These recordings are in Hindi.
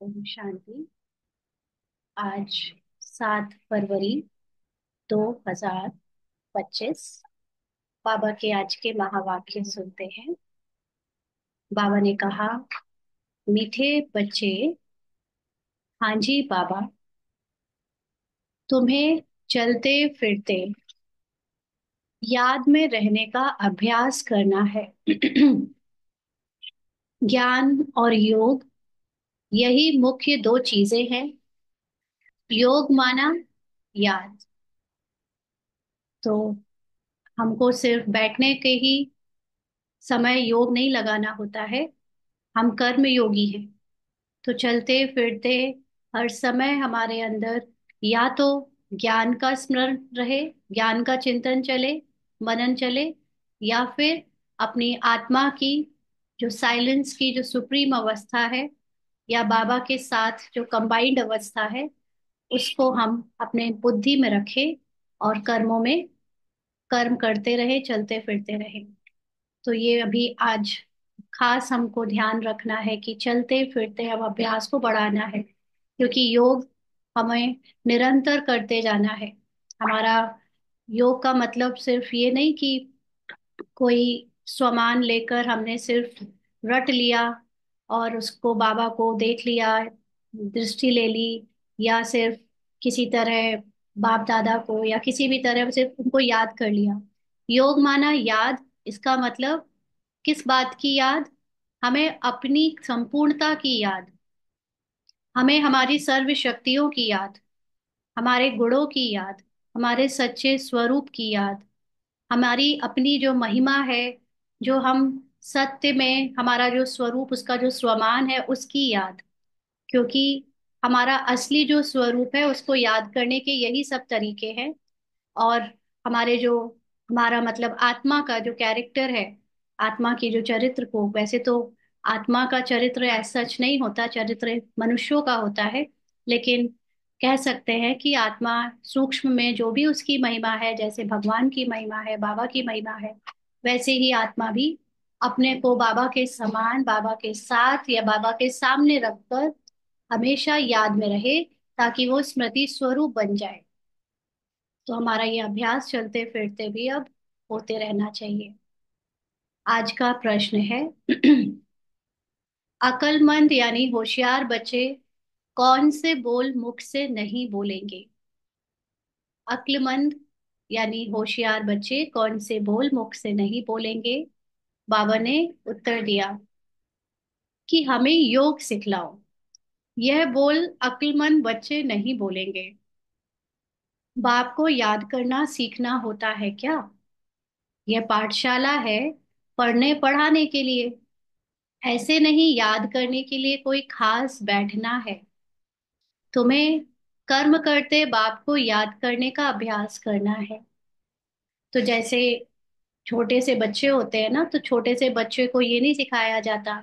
ओम शांति। आज 7 फरवरी 2025। बाबा के आज के महावाक्य सुनते हैं। बाबा ने कहा, मीठे बच्चे, हाँ जी बाबा, तुम्हें चलते फिरते याद में रहने का अभ्यास करना है। ज्ञान और योग, यही मुख्य दो चीजें हैं। योग माना याद। तो हमको सिर्फ बैठने के ही समय योग नहीं लगाना होता है। हम कर्म योगी हैं। तो चलते फिरते हर समय हमारे अंदर या तो ज्ञान का स्मरण रहे, ज्ञान का चिंतन चले, मनन चले, या फिर अपनी आत्मा की जो साइलेंस की जो सुप्रीम अवस्था है, या बाबा के साथ जो कंबाइंड अवस्था है, उसको हम अपने बुद्धि में रखें और कर्मों में कर्म करते रहे, चलते फिरते रहे। तो ये अभी आज खास हमको ध्यान रखना है कि चलते फिरते हम अभ्यास को बढ़ाना है, क्योंकि योग हमें निरंतर करते जाना है। हमारा योग का मतलब सिर्फ ये नहीं कि कोई स्वमान लेकर हमने सिर्फ रट लिया और उसको बाबा को देख लिया, दृष्टि ले ली, या सिर्फ किसी तरह बाप दादा को या किसी भी तरह सिर्फ उनको याद कर लिया। योग माना याद। इसका मतलब किस बात की याद? हमें अपनी संपूर्णता की याद, हमें हमारी सर्व शक्तियों की याद, हमारे गुणों की याद, हमारे सच्चे स्वरूप की याद, हमारी अपनी जो महिमा है, जो हम सत्य में हमारा जो स्वरूप, उसका जो स्वमान है, उसकी याद। क्योंकि हमारा असली जो स्वरूप है उसको याद करने के यही सब तरीके हैं। और हमारे जो हमारा मतलब आत्मा का जो कैरेक्टर है, आत्मा की जो चरित्र को, वैसे तो आत्मा का चरित्र ऐसा सच नहीं होता, चरित्र मनुष्यों का होता है। लेकिन कह सकते हैं कि आत्मा सूक्ष्म में जो भी उसकी महिमा है, जैसे भगवान की महिमा है, बाबा की महिमा है, वैसे ही आत्मा भी अपने को बाबा के समान, बाबा के साथ या बाबा के सामने रखकर हमेशा याद में रहे, ताकि वो स्मृति स्वरूप बन जाए। तो हमारा ये अभ्यास चलते फिरते भी अब होते रहना चाहिए। आज का प्रश्न है, अक्लमंद यानी होशियार बच्चे कौन से बोल मुख से नहीं बोलेंगे? अक्लमंद यानी होशियार बच्चे कौन से बोल मुख से नहीं बोलेंगे? बाबा ने उत्तर दिया कि हमें योग सिखलाओ। यह बोल अक्लमंद बच्चे नहीं बोलेंगे। बाप को याद करना सीखना होता है क्या? यह पाठशाला है पढ़ने पढ़ाने के लिए, ऐसे नहीं याद करने के लिए कोई खास बैठना है। तुम्हें कर्म करते बाप को याद करने का अभ्यास करना है। तो जैसे छोटे से बच्चे होते हैं ना, तो छोटे से बच्चे को ये नहीं सिखाया जाता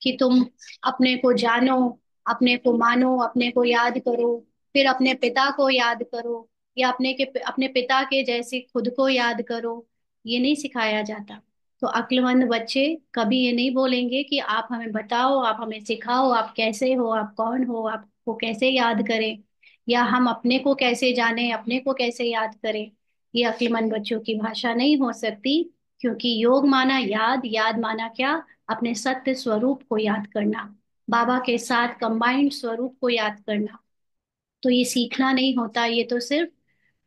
कि तुम अपने को जानो, अपने को मानो, अपने को याद करो, फिर अपने पिता को याद करो, या अपने पिता के जैसे खुद को याद करो। ये नहीं सिखाया जाता। तो अक्लमंद बच्चे कभी ये नहीं बोलेंगे कि आप हमें बताओ, आप हमें सिखाओ, आप कैसे हो, आप कौन हो, आपको कैसे याद करें, या हम अपने को कैसे जाने, अपने को कैसे याद करें। ये अक्लमंद बच्चों की भाषा नहीं हो सकती। क्योंकि योग माना याद, याद माना क्या? अपने सत्य स्वरूप को याद करना, बाबा के साथ कंबाइंड स्वरूप को याद करना। तो ये सीखना नहीं होता, ये तो सिर्फ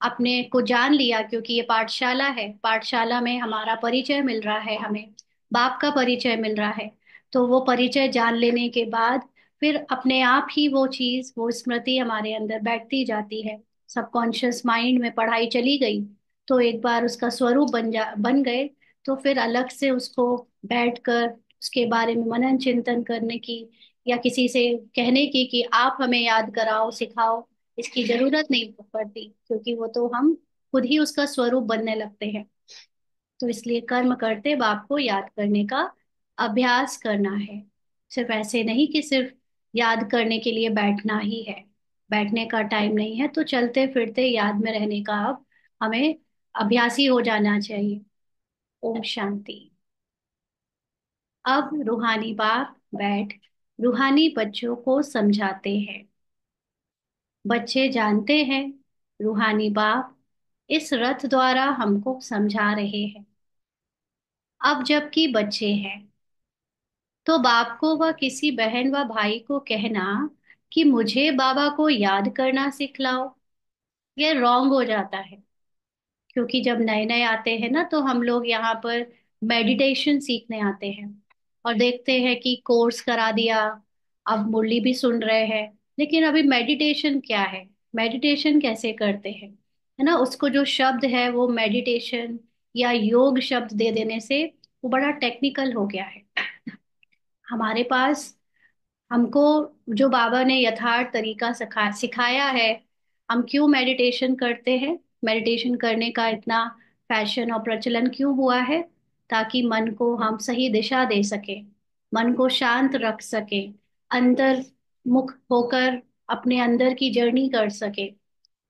अपने को जान लिया। क्योंकि ये पाठशाला है, पाठशाला में हमारा परिचय मिल रहा है, हमें बाप का परिचय मिल रहा है। तो वो परिचय जान लेने के बाद फिर अपने आप ही वो चीज, वो स्मृति हमारे अंदर बैठती जाती है। सबकॉन्शियस माइंड में पढ़ाई चली गई, तो एक बार उसका स्वरूप बन गए, तो फिर अलग से उसको बैठकर उसके बारे में मनन चिंतन करने की, या किसी से कहने की कि आप हमें याद कराओ, सिखाओ, इसकी जरूरत नहीं पड़ती। क्योंकि वो तो हम खुद ही उसका स्वरूप बनने लगते हैं। तो इसलिए कर्म करते बाप को याद करने का अभ्यास करना है। सिर्फ ऐसे नहीं कि सिर्फ याद करने के लिए बैठना ही है, बैठने का टाइम नहीं है। तो चलते फिरते याद में रहने का अब हमें अभ्यासी हो जाना चाहिए। ओम शांति। अब रूहानी बाप बैठ रूहानी बच्चों को समझाते हैं। बच्चे जानते हैं रूहानी बाप इस रथ द्वारा हमको समझा रहे हैं। अब जबकि बच्चे हैं तो बाप को व किसी बहन व भाई को कहना कि मुझे बाबा को याद करना सिखलाओ, यह रॉन्ग हो जाता है। क्योंकि जब नए नए आते हैं ना तो हम लोग यहाँ पर मेडिटेशन सीखने आते हैं और देखते हैं कि कोर्स करा दिया, अब मुरली भी सुन रहे हैं। लेकिन अभी मेडिटेशन क्या है, मेडिटेशन कैसे करते हैं, है ना? उसको जो शब्द है वो मेडिटेशन या योग शब्द दे देने से वो बड़ा टेक्निकल हो गया है। हमारे पास हमको जो बाबा ने यथार्थ तरीका सिखाया है। हम क्यों मेडिटेशन करते हैं? मेडिटेशन करने का इतना फैशन और प्रचलन क्यों हुआ है? ताकि मन को हम सही दिशा दे सके, मन को शांत रख सके, अंतर मुख होकर अपने अंदर की जर्नी कर सके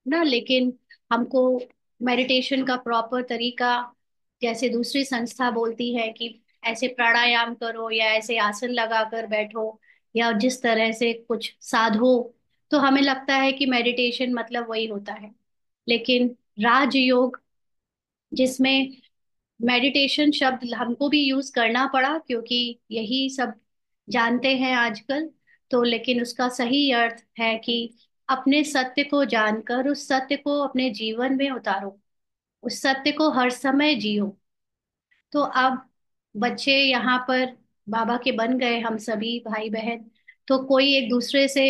ना। लेकिन हमको मेडिटेशन का प्रॉपर तरीका, जैसे दूसरी संस्था बोलती है कि ऐसे प्राणायाम करो या ऐसे आसन लगा कर बैठो या जिस तरह से कुछ साधो, तो हमें लगता है कि मेडिटेशन मतलब वही होता है। लेकिन राजयोग, जिसमें मेडिटेशन शब्द हमको भी यूज करना पड़ा क्योंकि यही सब जानते हैं आजकल, तो लेकिन उसका सही अर्थ है कि अपने सत्य को जानकर उस सत्य को अपने जीवन में उतारो, उस सत्य को हर समय जियो। तो अब बच्चे यहाँ पर बाबा के बन गए, हम सभी भाई बहन। तो कोई एक दूसरे से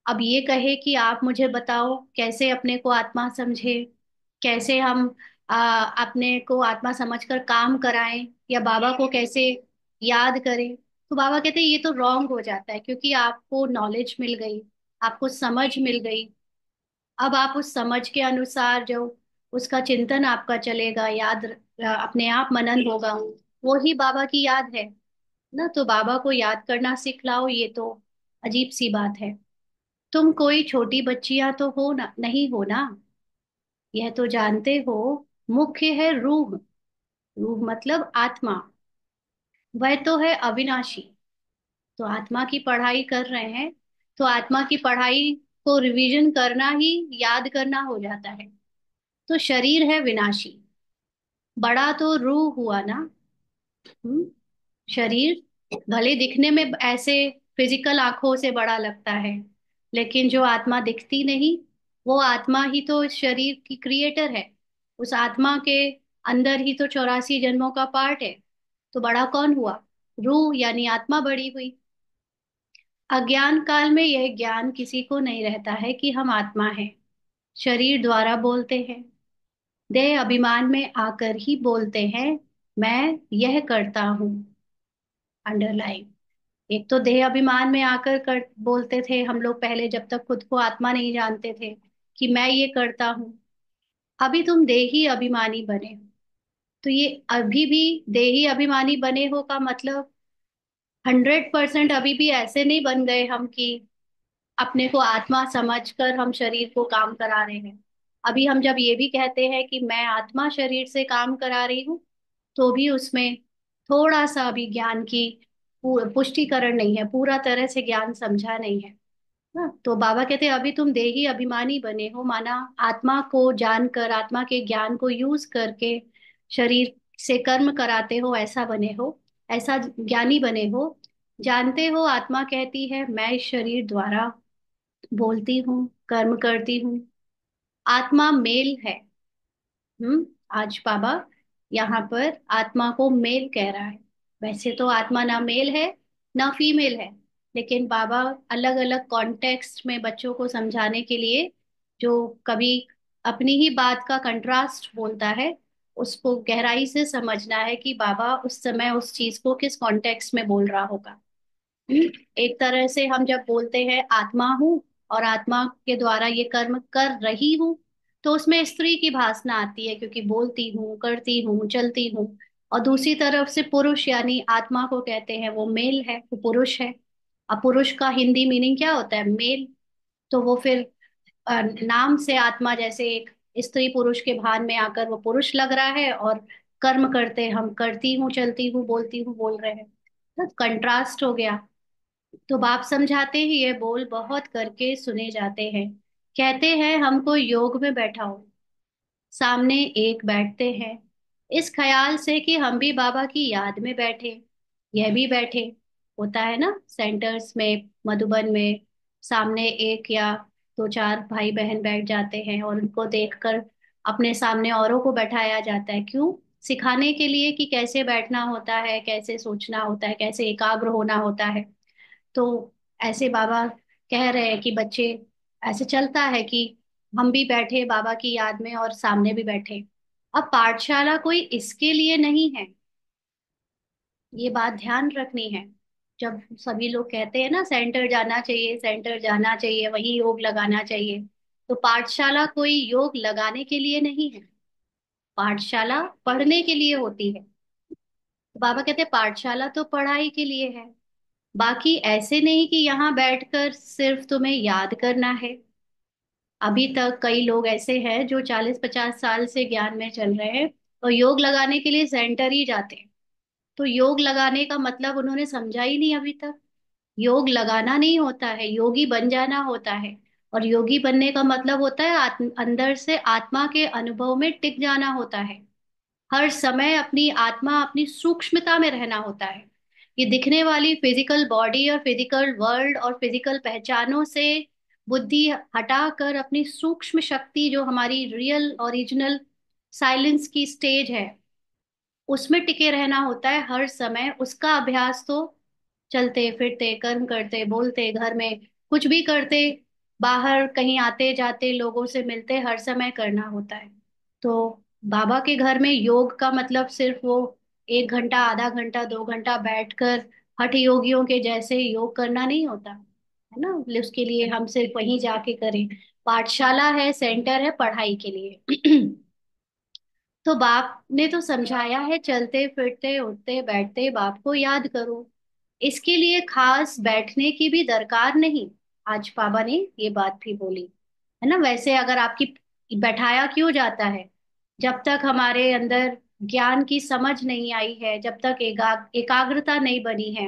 अब ये कहे कि आप मुझे बताओ कैसे अपने को आत्मा समझे, कैसे हम अपने को आत्मा समझकर काम कराएं या बाबा को कैसे याद करें। तो बाबा कहते हैं ये तो रॉन्ग हो जाता है, क्योंकि आपको नॉलेज मिल गई, आपको समझ मिल गई। अब आप उस समझ के अनुसार जो उसका चिंतन आपका चलेगा, याद अपने आप मनन होगा, वो ही बाबा की याद है ना। तो बाबा को याद करना सिखलाओ, ये तो अजीब सी बात है। तुम कोई छोटी बच्चियां तो हो ना, नहीं हो ना? यह तो जानते हो मुख्य है रूह। रूह मतलब आत्मा, वह तो है अविनाशी। तो आत्मा की पढ़ाई कर रहे हैं, तो आत्मा की पढ़ाई को रिवीजन करना ही याद करना हो जाता है। तो शरीर है विनाशी, बड़ा तो रूह हुआ ना। हम्म। शरीर भले दिखने में ऐसे फिजिकल आंखों से बड़ा लगता है, लेकिन जो आत्मा दिखती नहीं, वो आत्मा ही तो इस शरीर की क्रिएटर है। उस आत्मा के अंदर ही तो 84 जन्मों का पार्ट है। तो बड़ा कौन हुआ? रूह यानी आत्मा बड़ी हुई। अज्ञान काल में यह ज्ञान किसी को नहीं रहता है कि हम आत्मा हैं। शरीर द्वारा बोलते हैं, देह अभिमान में आकर ही बोलते हैं मैं यह करता हूँ। अंडरलाइन, एक तो देह अभिमान में आकर बोलते थे हम लोग पहले, जब तक खुद को आत्मा नहीं जानते थे कि मैं ये करता हूँ। अभी तुम देही अभिमानी बने हो। तो ये अभी भी देही अभिमानी बने हो का मतलब 100% अभी भी ऐसे नहीं बन गए हम कि अपने को आत्मा समझकर हम शरीर को काम करा रहे हैं। अभी हम जब ये भी कहते हैं कि मैं आत्मा शरीर से काम करा रही हूँ, तो भी उसमें थोड़ा सा अभी ज्ञान की पुष्टिकरण नहीं है, पूरा तरह से ज्ञान समझा नहीं है ना। तो बाबा कहते हैं अभी तुम देही अभिमानी बने हो, माना आत्मा को जानकर, आत्मा के ज्ञान को यूज करके शरीर से कर्म कराते हो, ऐसा बने हो, ऐसा ज्ञानी बने हो। जानते हो आत्मा कहती है मैं इस शरीर द्वारा बोलती हूँ, कर्म करती हूँ। आत्मा मेल है। आज बाबा यहाँ पर आत्मा को मेल कह रहा है। वैसे तो आत्मा ना मेल है ना फीमेल है, लेकिन बाबा अलग अलग कॉन्टेक्स्ट में बच्चों को समझाने के लिए, जो कभी अपनी ही बात का कंट्रास्ट बोलता है, उसको गहराई से समझना है कि बाबा उस समय उस चीज को किस कॉन्टेक्स्ट में बोल रहा होगा। एक तरह से हम जब बोलते हैं आत्मा हूँ और आत्मा के द्वारा ये कर्म कर रही हूँ, तो उसमें स्त्री की भावना आती है क्योंकि बोलती हूँ, करती हूँ, चलती हूँ। और दूसरी तरफ से पुरुष यानी आत्मा को कहते हैं वो मेल है, वो पुरुष है। अब पुरुष का हिंदी मीनिंग क्या होता है? मेल। तो वो फिर नाम से आत्मा जैसे एक स्त्री पुरुष के भान में आकर वो पुरुष लग रहा है, और कर्म करते हम करती हूँ, चलती हूँ, बोलती हूँ बोल रहे हैं, तो कंट्रास्ट हो गया। तो बाप समझाते हैं ये बोल बहुत करके सुने जाते हैं। कहते हैं हमको योग में बैठाओ, सामने एक बैठते हैं, इस ख्याल से कि हम भी बाबा की याद में बैठे, यह भी बैठे। होता है ना सेंटर्स में, मधुबन में, सामने एक या दो चार भाई बहन बैठ जाते हैं और उनको देखकर अपने सामने औरों को बैठाया जाता है। क्यों? सिखाने के लिए कि कैसे बैठना होता है, कैसे सोचना होता है, कैसे एकाग्र होना होता है। तो ऐसे बाबा कह रहे हैं कि बच्चे, ऐसे चलता है कि हम भी बैठे बाबा की याद में और सामने भी बैठे। अब पाठशाला कोई इसके लिए नहीं है, ये बात ध्यान रखनी है। जब सभी लोग कहते हैं ना सेंटर जाना चाहिए, सेंटर जाना चाहिए, वहीं योग लगाना चाहिए, तो पाठशाला कोई योग लगाने के लिए नहीं है, पाठशाला पढ़ने के लिए होती है। तो बाबा कहते हैं पाठशाला तो पढ़ाई के लिए है, बाकी ऐसे नहीं कि यहाँ बैठकर सिर्फ तुम्हें याद करना है। अभी तक कई लोग ऐसे हैं जो 40-50 साल से ज्ञान में चल रहे हैं और योग लगाने के लिए सेंटर ही जाते हैं। तो योग लगाने का मतलब उन्होंने समझा ही नहीं अभी तक। योग लगाना नहीं होता है, योगी बन जाना होता है। और योगी बनने का मतलब होता है अंदर से आत्मा के अनुभव में टिक जाना होता है। हर समय अपनी आत्मा, अपनी सूक्ष्मता में रहना होता है। ये दिखने वाली फिजिकल बॉडी और फिजिकल वर्ल्ड और फिजिकल पहचानों से बुद्धि हटाकर अपनी सूक्ष्म शक्ति, जो हमारी रियल ओरिजिनल साइलेंस की स्टेज है, उसमें टिके रहना होता है हर समय। उसका अभ्यास तो चलते फिरते, कर्म करते, बोलते, घर में कुछ भी करते, बाहर कहीं आते जाते, लोगों से मिलते, हर समय करना होता है। तो बाबा के घर में योग का मतलब सिर्फ वो 1 घंटा, आधा घंटा, 2 घंटा बैठकर हठ योगियों के जैसे योग करना नहीं होता है ना। उसके लिए हम सिर्फ वहीं जाके करें। पाठशाला है, सेंटर है पढ़ाई के लिए। तो बाप ने तो समझाया है, चलते फिरते उठते बैठते बाप को याद करो। इसके लिए खास बैठने की भी दरकार नहीं। आज बाबा ने ये बात भी बोली है ना। वैसे अगर आपकी, बैठाया क्यों जाता है? जब तक हमारे अंदर ज्ञान की समझ नहीं आई है, जब तक एकाग्रता नहीं बनी है,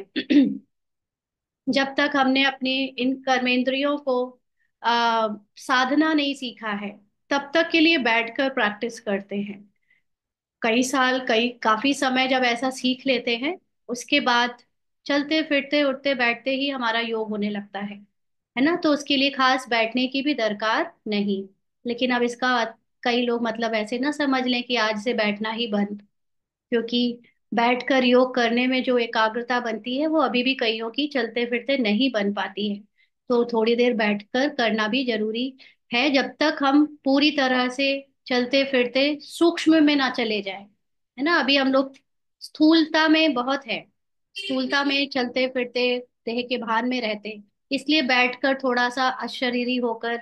जब तक हमने अपने इन कर्मेंद्रियों को साधना नहीं सीखा है, तब तक के लिए बैठकर प्रैक्टिस करते हैं। कई साल, कई काफी समय जब ऐसा सीख लेते हैं, उसके बाद चलते फिरते उठते बैठते ही हमारा योग होने लगता है ना। तो उसके लिए खास बैठने की भी दरकार नहीं। लेकिन अब इसका कई लोग मतलब ऐसे ना समझ लें कि आज से बैठना ही बंद, क्योंकि बैठकर योग करने में जो एकाग्रता बनती है वो अभी भी कईयों की चलते फिरते नहीं बन पाती है। तो थोड़ी देर बैठकर करना भी जरूरी है, जब तक हम पूरी तरह से चलते फिरते सूक्ष्म में ना चले जाए, है ना। अभी हम लोग स्थूलता में बहुत है, स्थूलता में चलते फिरते देह के भान में रहते, इसलिए बैठकर थोड़ा सा अशरीरी होकर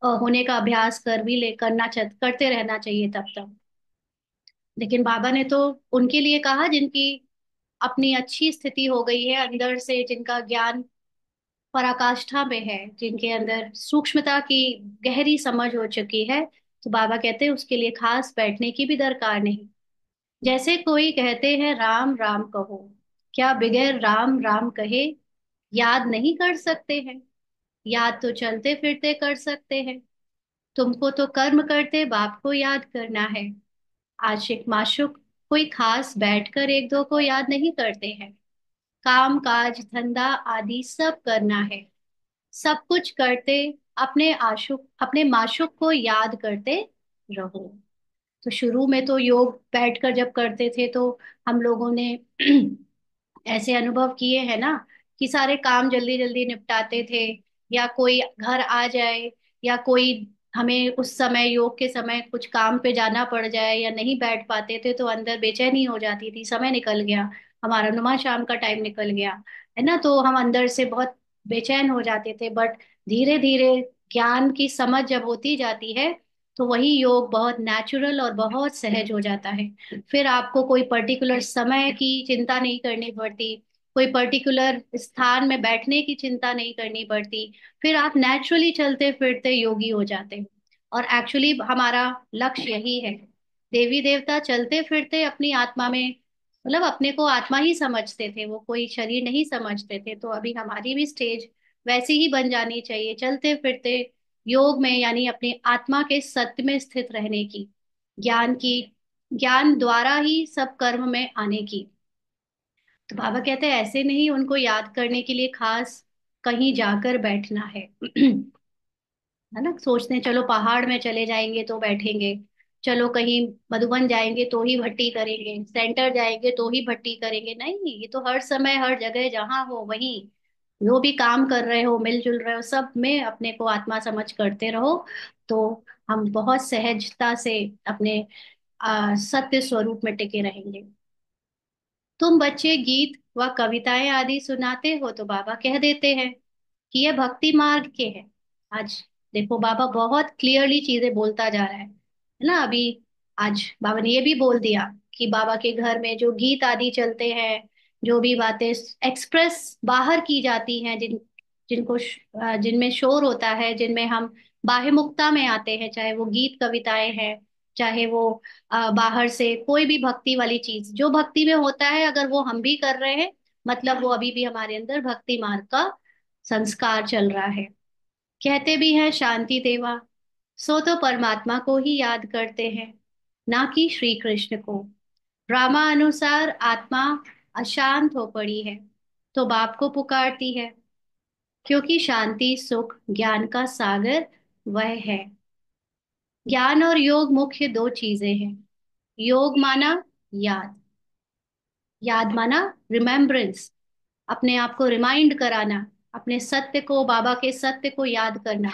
होने का अभ्यास कर भी ले करना करते रहना चाहिए तब तक। लेकिन बाबा ने तो उनके लिए कहा जिनकी अपनी अच्छी स्थिति हो गई है अंदर से, जिनका ज्ञान पराकाष्ठा में है, जिनके अंदर सूक्ष्मता की गहरी समझ हो चुकी है। तो बाबा कहते हैं उसके लिए खास बैठने की भी दरकार नहीं। जैसे कोई कहते हैं राम राम कहो, क्या बगैर राम राम कहे याद नहीं कर सकते हैं? याद तो चलते फिरते कर सकते हैं। तुमको तो कर्म करते बाप को याद करना है। आशिक माशुक कोई खास बैठकर एक दो को याद नहीं करते हैं। काम काज धंधा आदि सब करना है। सब कुछ करते अपने आशुक, अपने माशुक को याद करते रहो। तो शुरू में तो योग बैठकर जब करते थे तो हम लोगों ने ऐसे अनुभव किए हैं ना कि सारे काम जल्दी जल्दी निपटाते थे, या कोई घर आ जाए, या कोई हमें उस समय योग के समय कुछ काम पे जाना पड़ जाए या नहीं बैठ पाते थे, तो अंदर बेचैनी हो जाती थी, समय निकल गया, हमारा नुमा शाम का टाइम निकल गया, है ना। तो हम अंदर से बहुत बेचैन हो जाते थे। बट धीरे धीरे ज्ञान की समझ जब होती जाती है, तो वही योग बहुत नेचुरल और बहुत सहज हो जाता है। फिर आपको कोई पर्टिकुलर समय की चिंता नहीं करनी पड़ती, कोई पर्टिकुलर स्थान में बैठने की चिंता नहीं करनी पड़ती। फिर आप नेचुरली चलते फिरते योगी हो जाते हो। और एक्चुअली हमारा लक्ष्य यही है। देवी देवता चलते फिरते अपनी आत्मा में मतलब अपने को आत्मा ही समझते थे, वो कोई शरीर नहीं समझते थे। तो अभी हमारी भी स्टेज वैसी ही बन जानी चाहिए, चलते फिरते योग में, यानी अपनी आत्मा के सत्य में स्थित रहने की, ज्ञान की, ज्ञान द्वारा ही सब कर्म में आने की। तो बाबा कहते हैं ऐसे नहीं उनको याद करने के लिए खास कहीं जाकर बैठना है। है ना, सोचते हैं चलो पहाड़ में चले जाएंगे तो बैठेंगे, चलो कहीं मधुबन जाएंगे तो ही भट्टी करेंगे, सेंटर जाएंगे तो ही भट्टी करेंगे। नहीं, ये तो हर समय हर जगह जहां हो वहीं, जो भी काम कर रहे हो, मिलजुल रहे हो, सब में अपने को आत्मा समझ करते रहो। तो हम बहुत सहजता से अपने सत्य स्वरूप में टिके रहेंगे। तुम बच्चे गीत व कविताएं आदि सुनाते हो तो बाबा कह देते हैं कि ये भक्ति मार्ग के हैं। आज देखो बाबा बहुत क्लियरली चीजें बोलता जा रहा है ना। अभी आज बाबा ने ये भी बोल दिया कि बाबा के घर में जो गीत आदि चलते हैं, जो भी बातें एक्सप्रेस बाहर की जाती हैं, जिनमें शोर होता है, जिनमें हम बाह्यमुखता में आते हैं, चाहे वो गीत कविताएं हैं, चाहे वो बाहर से कोई भी भक्ति वाली चीज जो भक्ति में होता है, अगर वो हम भी कर रहे हैं, मतलब वो अभी भी हमारे अंदर भक्ति मार्ग का संस्कार चल रहा है। कहते भी हैं शांति देवा, सो तो परमात्मा को ही याद करते हैं, ना कि श्री कृष्ण को। ड्रामा अनुसार आत्मा अशांत हो पड़ी है तो बाप को पुकारती है, क्योंकि शांति सुख ज्ञान का सागर वह है। ज्ञान और योग मुख्य दो चीजें हैं। योग माना याद, याद माना रिमेम्बरेंस, अपने आप को रिमाइंड कराना, अपने सत्य को, बाबा के सत्य को याद करना।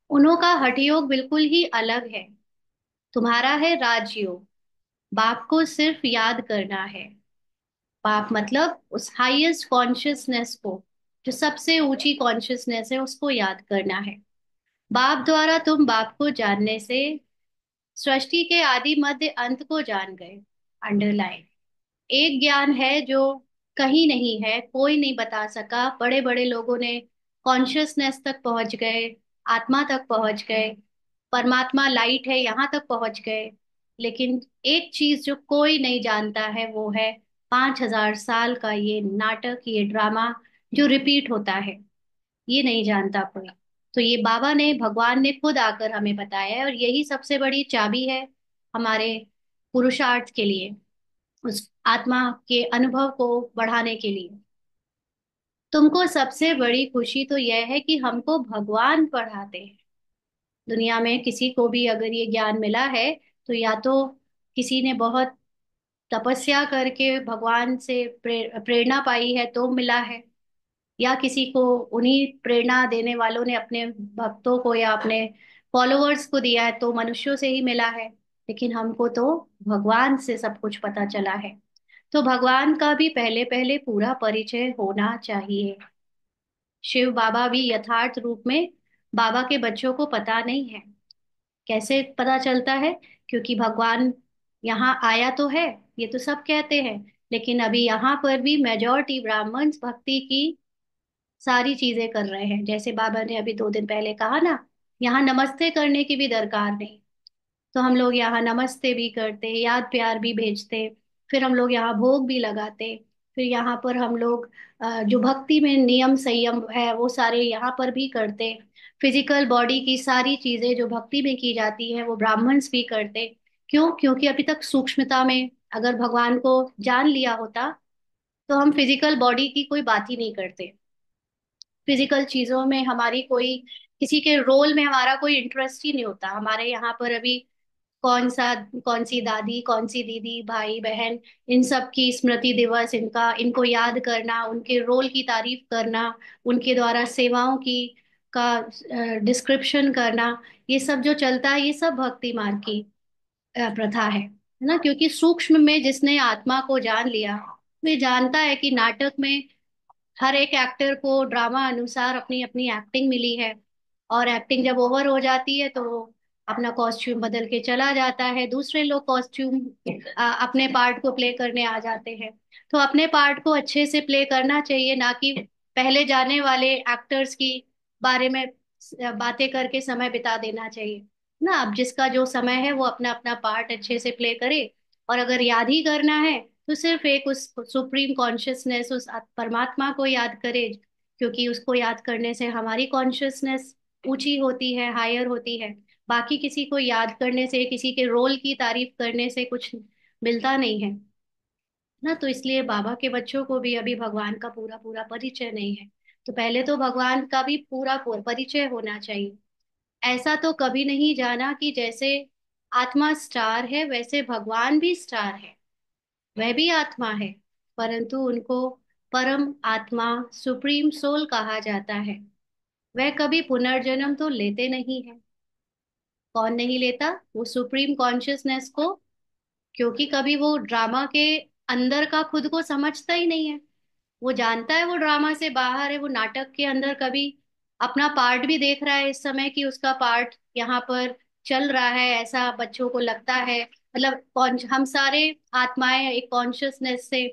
उन्हों का हठ योग बिल्कुल ही अलग है। तुम्हारा है राजयोग, बाप को सिर्फ याद करना है। बाप मतलब उस हाईएस्ट कॉन्शियसनेस को, जो सबसे ऊंची कॉन्शियसनेस है, उसको याद करना है। बाप द्वारा तुम बाप को जानने से सृष्टि के आदि मध्य अंत को जान गए। अंडरलाइन, एक ज्ञान है जो कहीं नहीं है, कोई नहीं बता सका। बड़े बड़े लोगों ने कॉन्शियसनेस तक पहुंच गए, आत्मा तक पहुंच गए, परमात्मा लाइट है यहाँ तक पहुंच गए। लेकिन एक चीज जो कोई नहीं जानता है वो है 5,000 साल का ये नाटक, ये ड्रामा जो रिपीट होता है, ये नहीं जानता कोई। तो ये बाबा ने, भगवान ने खुद आकर हमें बताया है, और यही सबसे बड़ी चाबी है हमारे पुरुषार्थ के लिए, उस आत्मा के अनुभव को बढ़ाने के लिए। तुमको सबसे बड़ी खुशी तो यह है कि हमको भगवान पढ़ाते हैं। दुनिया में किसी को भी अगर ये ज्ञान मिला है, तो या तो किसी ने बहुत तपस्या करके भगवान से प्रेरणा पाई है तो मिला है, या किसी को उन्हीं प्रेरणा देने वालों ने अपने भक्तों को या अपने फॉलोअर्स को दिया है तो मनुष्यों से ही मिला है। लेकिन हमको तो भगवान से सब कुछ पता चला है। तो भगवान का भी पहले पहले पूरा परिचय होना चाहिए। शिव बाबा भी यथार्थ रूप में बाबा के बच्चों को पता नहीं है। कैसे पता चलता है? क्योंकि भगवान यहाँ आया तो है, ये तो सब कहते हैं, लेकिन अभी यहाँ पर भी मेजॉरिटी ब्राह्मण्स भक्ति की सारी चीजें कर रहे हैं। जैसे बाबा ने अभी 2 दिन पहले कहा ना, यहाँ नमस्ते करने की भी दरकार नहीं। तो हम लोग यहाँ नमस्ते भी करते, याद प्यार भी भेजते, फिर हम लोग यहाँ भोग भी लगाते, फिर यहाँ पर हम लोग जो भक्ति में नियम संयम है वो सारे यहाँ पर भी करते। फिजिकल बॉडी की सारी चीजें जो भक्ति में की जाती है वो ब्राह्मण्स भी करते। क्यों? क्योंकि अभी तक सूक्ष्मता में अगर भगवान को जान लिया होता तो हम फिजिकल बॉडी की कोई बात ही नहीं करते। फिजिकल चीजों में हमारी कोई, किसी के रोल में हमारा कोई इंटरेस्ट ही नहीं होता। हमारे यहाँ पर अभी कौन सा, कौन सी दादी, कौन सी दीदी, भाई बहन, इन सब की स्मृति दिवस, इनका, इनको याद करना, उनके रोल की तारीफ करना, उनके द्वारा सेवाओं की का डिस्क्रिप्शन करना, ये सब जो चलता है ये सब भक्ति मार्ग की प्रथा है ना। क्योंकि सूक्ष्म में जिसने आत्मा को जान लिया, वे जानता है कि नाटक में हर एक एक्टर को ड्रामा अनुसार अपनी अपनी एक्टिंग मिली है, और एक्टिंग जब ओवर हो जाती है तो वो अपना कॉस्ट्यूम बदल के चला जाता है, दूसरे लोग कॉस्ट्यूम अपने पार्ट को प्ले करने आ जाते हैं। तो अपने पार्ट को अच्छे से प्ले करना चाहिए, ना कि पहले जाने वाले एक्टर्स की बारे में बातें करके समय बिता देना चाहिए ना। अब जिसका जो समय है वो अपना अपना पार्ट अच्छे से प्ले करे, और अगर याद ही करना है तो सिर्फ एक उस सुप्रीम कॉन्शियसनेस, उस परमात्मा को याद करे, क्योंकि उसको याद करने से हमारी कॉन्शियसनेस ऊंची होती है, हायर होती है। बाकी किसी को याद करने से, किसी के रोल की तारीफ करने से कुछ मिलता नहीं है ना। तो इसलिए बाबा के बच्चों को भी अभी भगवान का पूरा पूरा परिचय नहीं है। तो पहले तो भगवान का भी पूरा पूरा परिचय होना चाहिए। ऐसा तो कभी नहीं जाना कि जैसे आत्मा स्टार है वैसे भगवान भी स्टार है। वह भी आत्मा है, परंतु उनको परम आत्मा, सुप्रीम सोल कहा जाता है। वह कभी पुनर्जन्म तो लेते नहीं है। कौन नहीं लेता? वो सुप्रीम कॉन्शियसनेस को, क्योंकि कभी वो ड्रामा के अंदर का खुद को समझता ही नहीं है। वो जानता है वो ड्रामा से बाहर है, वो नाटक के अंदर कभी अपना पार्ट भी देख रहा है इस समय कि उसका पार्ट यहाँ पर चल रहा है, ऐसा बच्चों को लगता है। मतलब हम सारे आत्माएं एक कॉन्शियसनेस से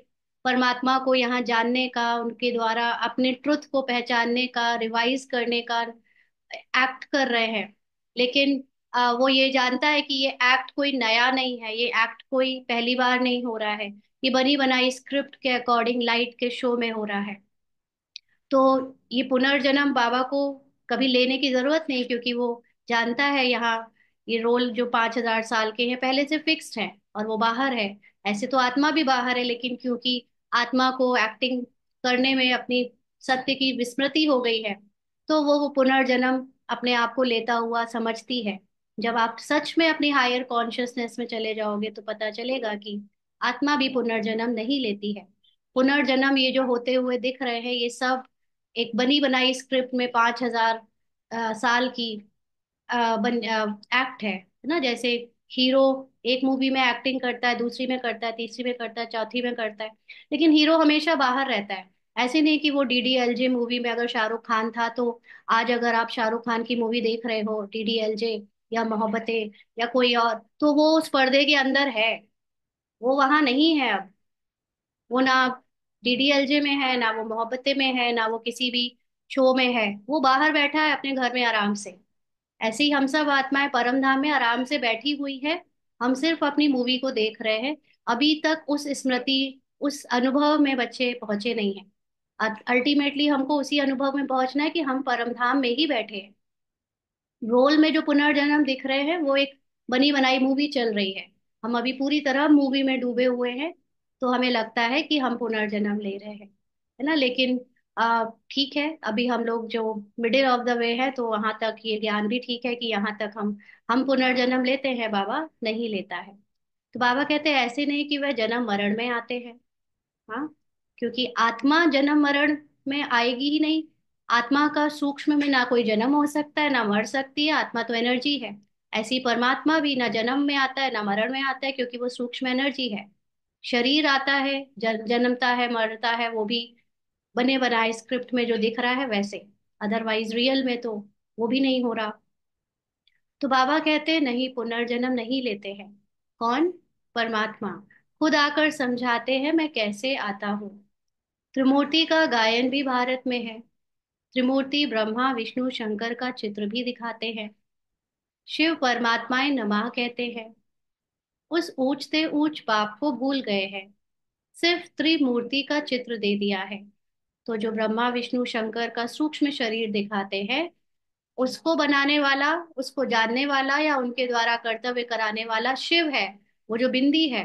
परमात्मा को यहाँ जानने का, उनके द्वारा अपने ट्रुथ को पहचानने का, रिवाइज करने का एक्ट कर रहे हैं। लेकिन वो ये जानता है कि ये एक्ट कोई नया नहीं है, ये एक्ट कोई पहली बार नहीं हो रहा है, ये बनी बनाई स्क्रिप्ट के अकॉर्डिंग लाइट के शो में हो रहा है। तो ये पुनर्जन्म बाबा को कभी लेने की जरूरत नहीं, क्योंकि वो जानता है यहाँ ये रोल जो 5,000 साल के हैं पहले से फिक्स्ड है और वो बाहर है। ऐसे तो आत्मा भी बाहर है, लेकिन क्योंकि आत्मा को एक्टिंग करने में अपनी सत्य की विस्मृति हो गई है, तो वो पुनर्जन्म अपने आप को लेता हुआ समझती है। जब आप सच में अपनी हायर कॉन्शियसनेस में चले जाओगे तो पता चलेगा कि आत्मा भी पुनर्जन्म नहीं लेती है। पुनर्जन्म ये जो होते हुए दिख रहे हैं ये सब एक बनी बनाई स्क्रिप्ट में 5,000 साल की एक्ट है ना। जैसे हीरो एक मूवी में एक्टिंग करता है, दूसरी में करता है, तीसरी में करता है, चौथी में करता है, लेकिन हीरो हमेशा बाहर रहता है। ऐसे नहीं कि वो डीडीएलजे मूवी में अगर शाहरुख खान था तो आज अगर आप शाहरुख खान की मूवी देख रहे हो, डीडीएलजे या मोहब्बतें या कोई और, तो वो उस पर्दे के अंदर है, वो वहां नहीं है अब। वो ना डीडीएलजे में है, ना वो मोहब्बतें में है, ना वो किसी भी शो में है। वो बाहर बैठा है अपने घर में आराम से। ऐसे ही हम सब आत्माएं परम धाम में आराम से बैठी हुई है। हम सिर्फ अपनी मूवी को देख रहे हैं। अभी तक उस स्मृति, उस अनुभव में बच्चे पहुंचे नहीं हैं। अल्टीमेटली हमको उसी अनुभव में पहुंचना है कि हम परम धाम में ही बैठे हैं। रोल में जो पुनर्जन्म दिख रहे हैं वो एक बनी बनाई मूवी चल रही है। हम अभी पूरी तरह मूवी में डूबे हुए हैं, तो हमें लगता है कि हम पुनर्जन्म ले रहे हैं, है ना। लेकिन ठीक है, अभी हम लोग जो मिडिल ऑफ द वे है, तो वहां तक ये ज्ञान भी ठीक है कि यहाँ तक हम पुनर्जन्म लेते हैं, बाबा नहीं लेता है। तो बाबा कहते हैं ऐसे नहीं कि वह जन्म मरण में आते हैं। हाँ, क्योंकि आत्मा जन्म मरण में आएगी ही नहीं। आत्मा का सूक्ष्म में ना कोई जन्म हो सकता है ना मर सकती है, आत्मा तो एनर्जी है। ऐसी परमात्मा भी ना जन्म में आता है ना मरण में आता है, क्योंकि वो सूक्ष्म एनर्जी है। शरीर आता है, जन्मता है, मरता है, वो भी बने बनाए स्क्रिप्ट में जो दिख रहा है वैसे। अदरवाइज रियल में तो वो भी नहीं हो रहा। तो बाबा कहते हैं नहीं, पुनर्जन्म नहीं लेते हैं। कौन? परमात्मा खुद आकर समझाते हैं मैं कैसे आता हूँ। त्रिमूर्ति का गायन भी भारत में है। त्रिमूर्ति ब्रह्मा विष्णु शंकर का चित्र भी दिखाते हैं। शिव परमात्माएं नमः कहते हैं। उस ऊंचते ऊंच बाप को भूल गए हैं, सिर्फ त्रिमूर्ति का चित्र दे दिया है। तो जो ब्रह्मा विष्णु शंकर का सूक्ष्म शरीर दिखाते हैं, उसको बनाने वाला, उसको जानने वाला या उनके द्वारा कर्तव्य कराने वाला शिव है। वो जो बिंदी है,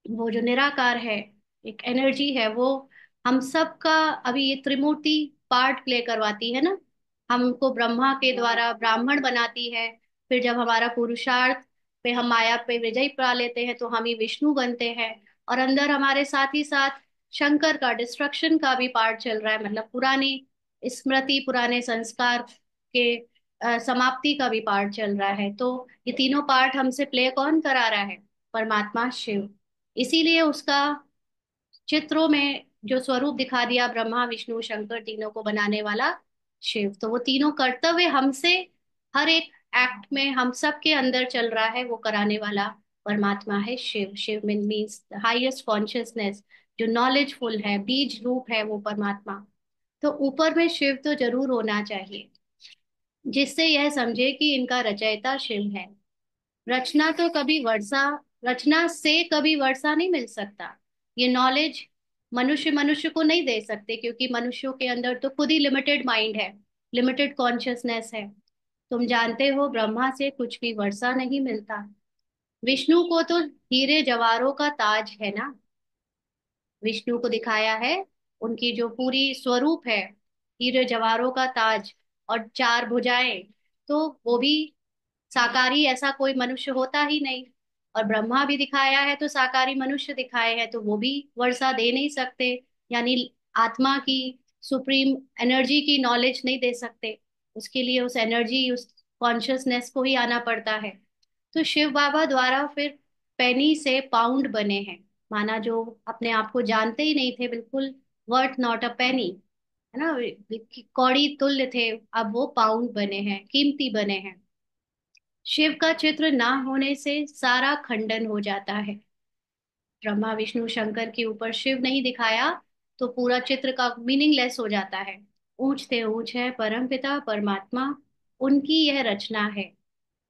वो जो निराकार है, एक एनर्जी है, वो हम सब का अभी ये त्रिमूर्ति पार्ट प्ले करवाती है ना। हमको ब्रह्मा के द्वारा ब्राह्मण बनाती है, फिर जब हमारा पुरुषार्थ पे हम माया पे विजय पा लेते हैं तो हम ही विष्णु बनते हैं। और अंदर हमारे साथ ही साथ शंकर का डिस्ट्रक्शन का भी पार्ट चल रहा है, मतलब पुरानी स्मृति, पुराने संस्कार के समाप्ति का भी पार्ट चल रहा है। तो ये तीनों पार्ट हमसे प्ले कौन करा रहा है? परमात्मा शिव। इसीलिए उसका चित्रों में जो स्वरूप दिखा दिया, ब्रह्मा विष्णु शंकर तीनों को बनाने वाला शिव, तो वो तीनों कर्तव्य हमसे हर एक एक्ट में हम सब के अंदर चल रहा है, वो कराने वाला परमात्मा है Shiva. Shiva means highest consciousness, जो नॉलेजफुल है, बीज रूप है वो परमात्मा। तो ऊपर में शिव तो जरूर होना चाहिए, जिससे यह समझे कि इनका रचयिता शिव है। रचना तो कभी वर्षा रचना से कभी वर्षा नहीं मिल सकता। ये नॉलेज मनुष्य मनुष्य को नहीं दे सकते, क्योंकि मनुष्यों के अंदर तो खुद ही लिमिटेड माइंड है, लिमिटेड कॉन्शियसनेस है। तुम जानते हो ब्रह्मा से कुछ भी वर्षा नहीं मिलता। विष्णु को तो हीरे जवाहरों का ताज है ना। विष्णु को दिखाया है, उनकी जो पूरी स्वरूप है, हीरे जवाहरों का ताज और चार भुजाएं, तो वो भी शाकाहारी, ऐसा कोई मनुष्य होता ही नहीं। और ब्रह्मा भी दिखाया है तो शाकाहारी मनुष्य दिखाए हैं, तो वो भी वर्षा दे नहीं सकते, यानी आत्मा की सुप्रीम एनर्जी की नॉलेज नहीं दे सकते। उसके लिए उस एनर्जी, उस कॉन्शियसनेस को ही आना पड़ता है। तो शिव बाबा द्वारा फिर पेनी से पाउंड बने हैं। माना जो अपने आप को जानते ही नहीं थे बिल्कुल, वर्थ नॉट अ पेनी, है ना, कौड़ी तुल्य थे, अब वो पाउंड बने हैं, कीमती बने हैं। शिव का चित्र ना होने से सारा खंडन हो जाता है। ब्रह्मा विष्णु शंकर के ऊपर शिव नहीं दिखाया तो पूरा चित्र का मीनिंगलेस हो जाता है। ऊंच थे ऊंच है परमपिता परमात्मा, उनकी यह रचना है।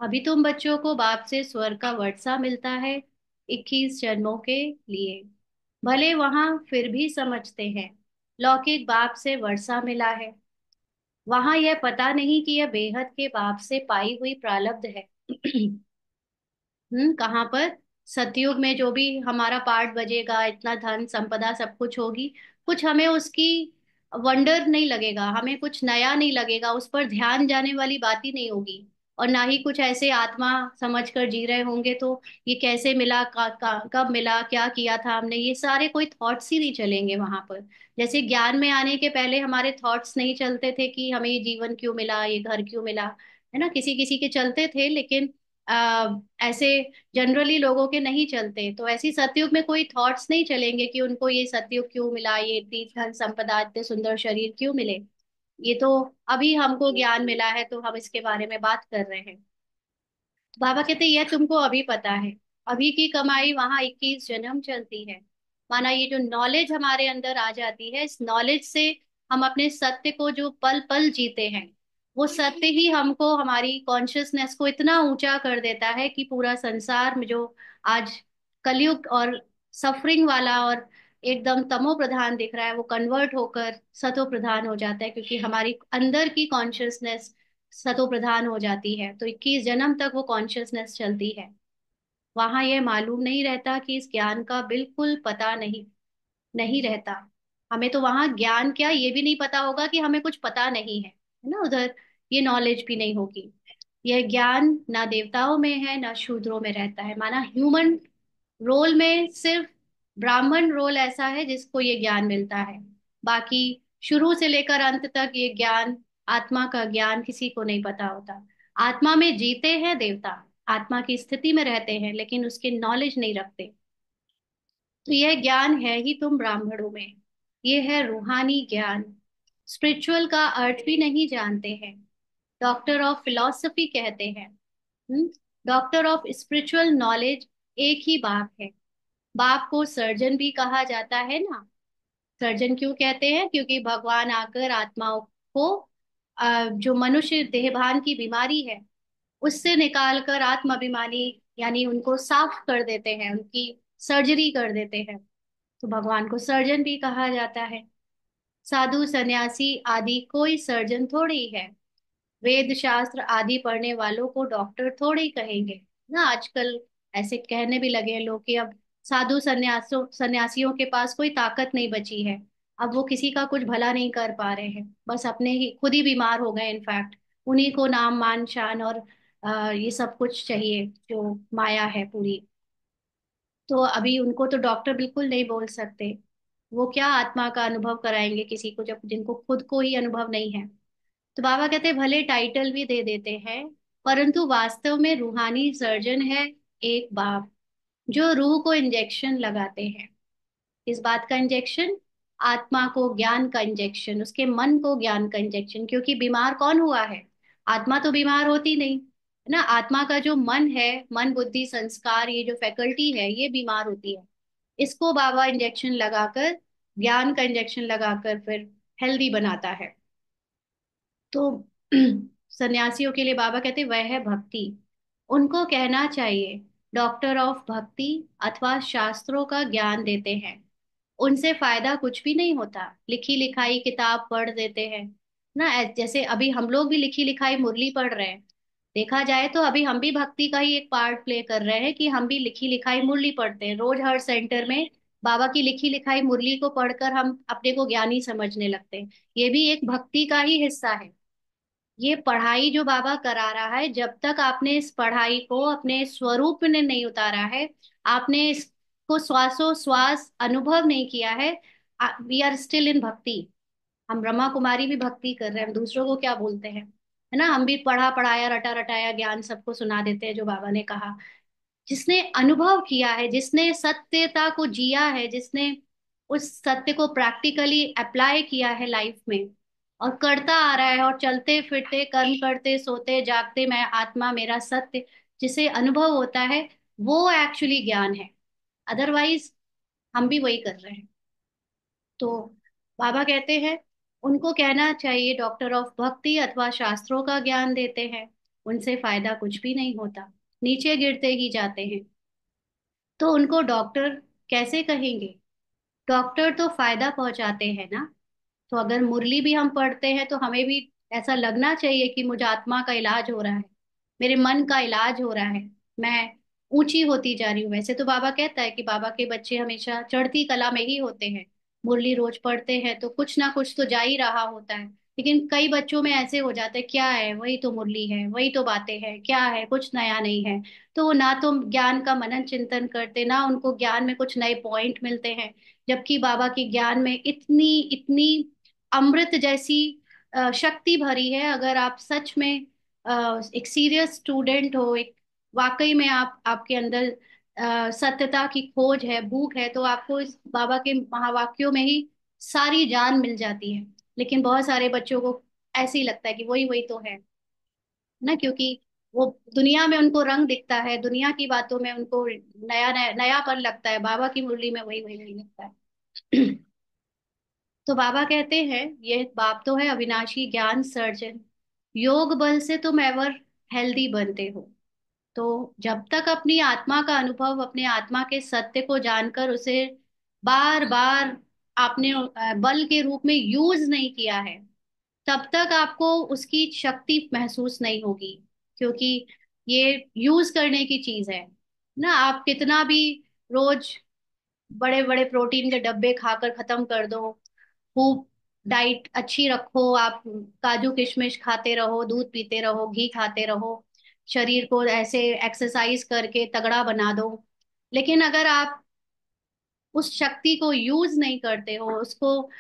अभी तुम बच्चों को बाप से स्वर्ग का वर्षा मिलता है, 21 जन्मों के लिए। भले वहां फिर भी समझते हैं लौकिक बाप से वर्षा मिला है। वहां यह पता नहीं कि यह बेहद के बाप से पाई हुई प्रारब्ध है। कहाँ पर? सतयुग में जो भी हमारा पार्ट बजेगा, इतना धन संपदा सब कुछ होगी, कुछ हमें उसकी वंडर नहीं लगेगा, हमें कुछ नया नहीं लगेगा, उस पर ध्यान जाने वाली बात ही नहीं होगी। और ना ही कुछ ऐसे आत्मा समझ कर जी रहे होंगे तो ये कैसे मिला, कब मिला, क्या किया था हमने, ये सारे कोई थॉट्स ही नहीं चलेंगे वहां पर। जैसे ज्ञान में आने के पहले हमारे थॉट्स नहीं चलते थे कि हमें ये जीवन क्यों मिला, ये घर क्यों मिला, है ना, किसी किसी के चलते थे, लेकिन ऐसे जनरली लोगों के नहीं चलते। तो ऐसी सतयुग में कोई थॉट्स नहीं चलेंगे कि उनको ये सतयुग क्यों मिला, ये इतनी धन संपदा, इतने सुंदर शरीर क्यों मिले। ये तो अभी हमको ज्ञान मिला है तो हम इसके बारे में बात कर रहे हैं। तो बाबा कहते यह तुमको अभी पता है, अभी की कमाई वहां 21 जन्म चलती है। माना ये जो नॉलेज हमारे अंदर आ जाती है, इस नॉलेज से हम अपने सत्य को जो पल पल जीते हैं, वो सत्य ही हमको, हमारी कॉन्शियसनेस को इतना ऊंचा कर देता है कि पूरा संसार में जो आज कलयुग और सफरिंग वाला और एकदम तमो प्रधान दिख रहा है, वो कन्वर्ट होकर सतो प्रधान हो जाता है, क्योंकि हमारी अंदर की कॉन्शियसनेस सतो प्रधान हो जाती है। तो 21 जन्म तक वो कॉन्शियसनेस चलती है। वहां ये मालूम नहीं रहता कि इस ज्ञान का बिल्कुल पता नहीं नहीं रहता। हमें तो वहां ज्ञान क्या, ये भी नहीं पता होगा कि हमें कुछ पता नहीं है ना, उधर ये नॉलेज भी नहीं होगी। यह ज्ञान ना देवताओं में है ना शूद्रों में रहता है। माना ह्यूमन रोल में सिर्फ ब्राह्मण रोल ऐसा है जिसको ये ज्ञान मिलता है। बाकी शुरू से लेकर अंत तक ये ज्ञान, आत्मा का ज्ञान किसी को नहीं पता होता। आत्मा में जीते हैं देवता, आत्मा की स्थिति में रहते हैं, लेकिन उसकी नॉलेज नहीं रखते। तो यह ज्ञान है ही तुम ब्राह्मणों में। ये है रूहानी ज्ञान। स्पिरिचुअल का अर्थ भी नहीं जानते हैं। डॉक्टर ऑफ फिलॉसफी कहते हैं। डॉक्टर ऑफ स्पिरिचुअल नॉलेज एक ही बाप है। बाप को सर्जन भी कहा जाता है ना। सर्जन क्यों कहते हैं? क्योंकि भगवान आकर आत्माओं को जो मनुष्य देहभान की बीमारी है उससे निकाल कर आत्माभिमानी, यानी उनको साफ कर देते हैं, उनकी सर्जरी कर देते हैं। तो भगवान को सर्जन भी कहा जाता है। साधु सन्यासी आदि कोई सर्जन थोड़ी ही है। वेद शास्त्र आदि पढ़ने वालों को डॉक्टर थोड़े ही कहेंगे ना। आजकल ऐसे कहने भी लगे हैं लोग कि अब साधु सन्यासियों के पास कोई ताकत नहीं बची है। अब वो किसी का कुछ भला नहीं कर पा रहे हैं, बस अपने ही खुद ही बीमार हो गए इनफैक्ट। उन्हीं को नाम मान शान और ये सब कुछ चाहिए जो माया है पूरी। तो अभी उनको तो डॉक्टर बिल्कुल नहीं बोल सकते। वो क्या आत्मा का अनुभव कराएंगे किसी को जब जिनको खुद को ही अनुभव नहीं है। तो बाबा कहते हैं भले टाइटल भी दे देते हैं, परंतु वास्तव में रूहानी सर्जन है एक बाप, जो रूह को इंजेक्शन लगाते हैं। इस बात का इंजेक्शन, आत्मा को ज्ञान का इंजेक्शन, उसके मन को ज्ञान का इंजेक्शन। क्योंकि बीमार कौन हुआ है? आत्मा तो बीमार होती नहीं है ना। आत्मा का जो मन है, मन बुद्धि संस्कार, ये जो फैकल्टी है, ये बीमार होती है। इसको बाबा इंजेक्शन लगाकर, ज्ञान का इंजेक्शन लगाकर फिर हेल्दी बनाता है। तो सन्यासियों के लिए बाबा कहते वह है भक्ति। उनको कहना चाहिए डॉक्टर ऑफ भक्ति अथवा शास्त्रों का ज्ञान देते हैं, उनसे फायदा कुछ भी नहीं होता। लिखी लिखाई किताब पढ़ देते हैं ना, जैसे अभी हम लोग भी लिखी लिखाई मुरली पढ़ रहे हैं। देखा जाए तो अभी हम भी भक्ति का ही एक पार्ट प्ले कर रहे हैं कि हम भी लिखी लिखाई मुरली पढ़ते हैं रोज हर सेंटर में। बाबा की लिखी लिखाई मुरली को पढ़कर हम अपने को ज्ञानी समझने लगते हैं। ये भी एक भक्ति का ही हिस्सा है। ये पढ़ाई जो बाबा करा रहा है, जब तक आपने इस पढ़ाई को अपने स्वरूप में नहीं उतारा है, आपने इसको श्वासों श्वास अनुभव नहीं किया है, वी आर स्टिल इन भक्ति। हम ब्रह्मा कुमारी भी भक्ति कर रहे हैं, हम दूसरों को क्या बोलते हैं, है ना। हम भी पढ़ा पढ़ाया रटा रटाया ज्ञान सबको सुना देते हैं जो बाबा ने कहा। जिसने अनुभव किया है, जिसने सत्यता को जिया है, जिसने उस सत्य को प्रैक्टिकली अप्लाई किया है लाइफ में और करता आ रहा है, और चलते फिरते कर्म करते सोते जागते मैं आत्मा मेरा सत्य जिसे अनुभव होता है, वो एक्चुअली ज्ञान है। अदरवाइज हम भी वही कर रहे हैं। तो बाबा कहते हैं उनको कहना चाहिए डॉक्टर ऑफ भक्ति अथवा शास्त्रों का ज्ञान देते हैं, उनसे फायदा कुछ भी नहीं होता, नीचे गिरते ही जाते हैं। तो उनको डॉक्टर कैसे कहेंगे? डॉक्टर तो फायदा पहुंचाते हैं ना। तो अगर मुरली भी हम पढ़ते हैं तो हमें भी ऐसा लगना चाहिए कि मुझे आत्मा का इलाज हो रहा है, मेरे मन का इलाज हो रहा है, मैं ऊंची होती जा रही हूँ। वैसे तो बाबा कहता है कि बाबा के बच्चे हमेशा चढ़ती कला में ही होते हैं। मुरली रोज पढ़ते हैं तो कुछ ना कुछ तो जा ही रहा होता है। लेकिन कई बच्चों में ऐसे हो जाते हैं, क्या है वही तो मुरली है, वही तो बातें हैं, क्या है कुछ नया नहीं है। तो वो ना तो ज्ञान का मनन चिंतन करते, ना उनको ज्ञान में कुछ नए पॉइंट मिलते हैं। जबकि बाबा की ज्ञान में इतनी इतनी अमृत जैसी शक्ति भरी है। अगर आप सच में एक सीरियस स्टूडेंट हो, एक वाकई में आप आपके अंदर सत्यता की खोज है, भूख है, तो आपको इस बाबा के महावाक्यों में ही सारी जान मिल जाती है। लेकिन बहुत सारे बच्चों को ऐसे ही लगता है कि वही वही तो है ना, क्योंकि वो दुनिया में उनको रंग दिखता है, दुनिया की बातों में उनको नया नया नयापन लगता है, बाबा की मुरली में वही वही वही लगता है। तो बाबा कहते हैं ये बाप तो है अविनाशी ज्ञान सर्जन, योग बल से तुम एवर हेल्दी बनते हो। तो जब तक अपनी आत्मा का अनुभव, अपने आत्मा के सत्य को जानकर उसे बार बार आपने बल के रूप में यूज नहीं किया है, तब तक आपको उसकी शक्ति महसूस नहीं होगी। क्योंकि ये यूज करने की चीज है ना। आप कितना भी रोज बड़े बड़े प्रोटीन के डब्बे खाकर खत्म कर दो, खूब डाइट अच्छी रखो आप, काजू किशमिश खाते रहो, दूध पीते रहो, घी खाते रहो, शरीर को ऐसे एक्सरसाइज करके तगड़ा बना दो, लेकिन अगर आप उस शक्ति को यूज नहीं करते हो, उसको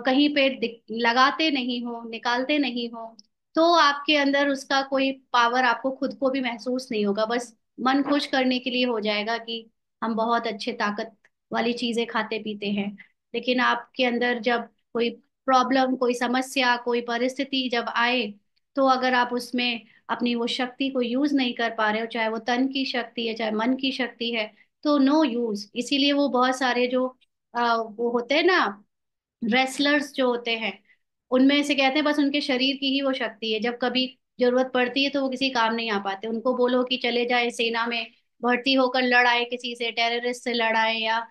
कहीं पे लगाते नहीं हो, निकालते नहीं हो, तो आपके अंदर उसका कोई पावर आपको खुद को भी महसूस नहीं होगा। बस मन खुश करने के लिए हो जाएगा कि हम बहुत अच्छे ताकत वाली चीजें खाते पीते हैं। लेकिन आपके अंदर जब कोई प्रॉब्लम, कोई समस्या, कोई परिस्थिति जब आए, तो अगर आप उसमें अपनी वो शक्ति को यूज नहीं कर पा रहे हो, चाहे वो तन की शक्ति है चाहे मन की शक्ति है, तो नो यूज। इसीलिए वो बहुत सारे जो वो होते हैं ना, रेसलर्स जो होते हैं, उनमें से कहते हैं बस उनके शरीर की ही वो शक्ति है, जब कभी जरूरत पड़ती है तो वो किसी काम नहीं आ पाते। उनको बोलो कि चले जाए सेना में भर्ती होकर लड़ाए, किसी से टेररिस्ट से लड़ाए, या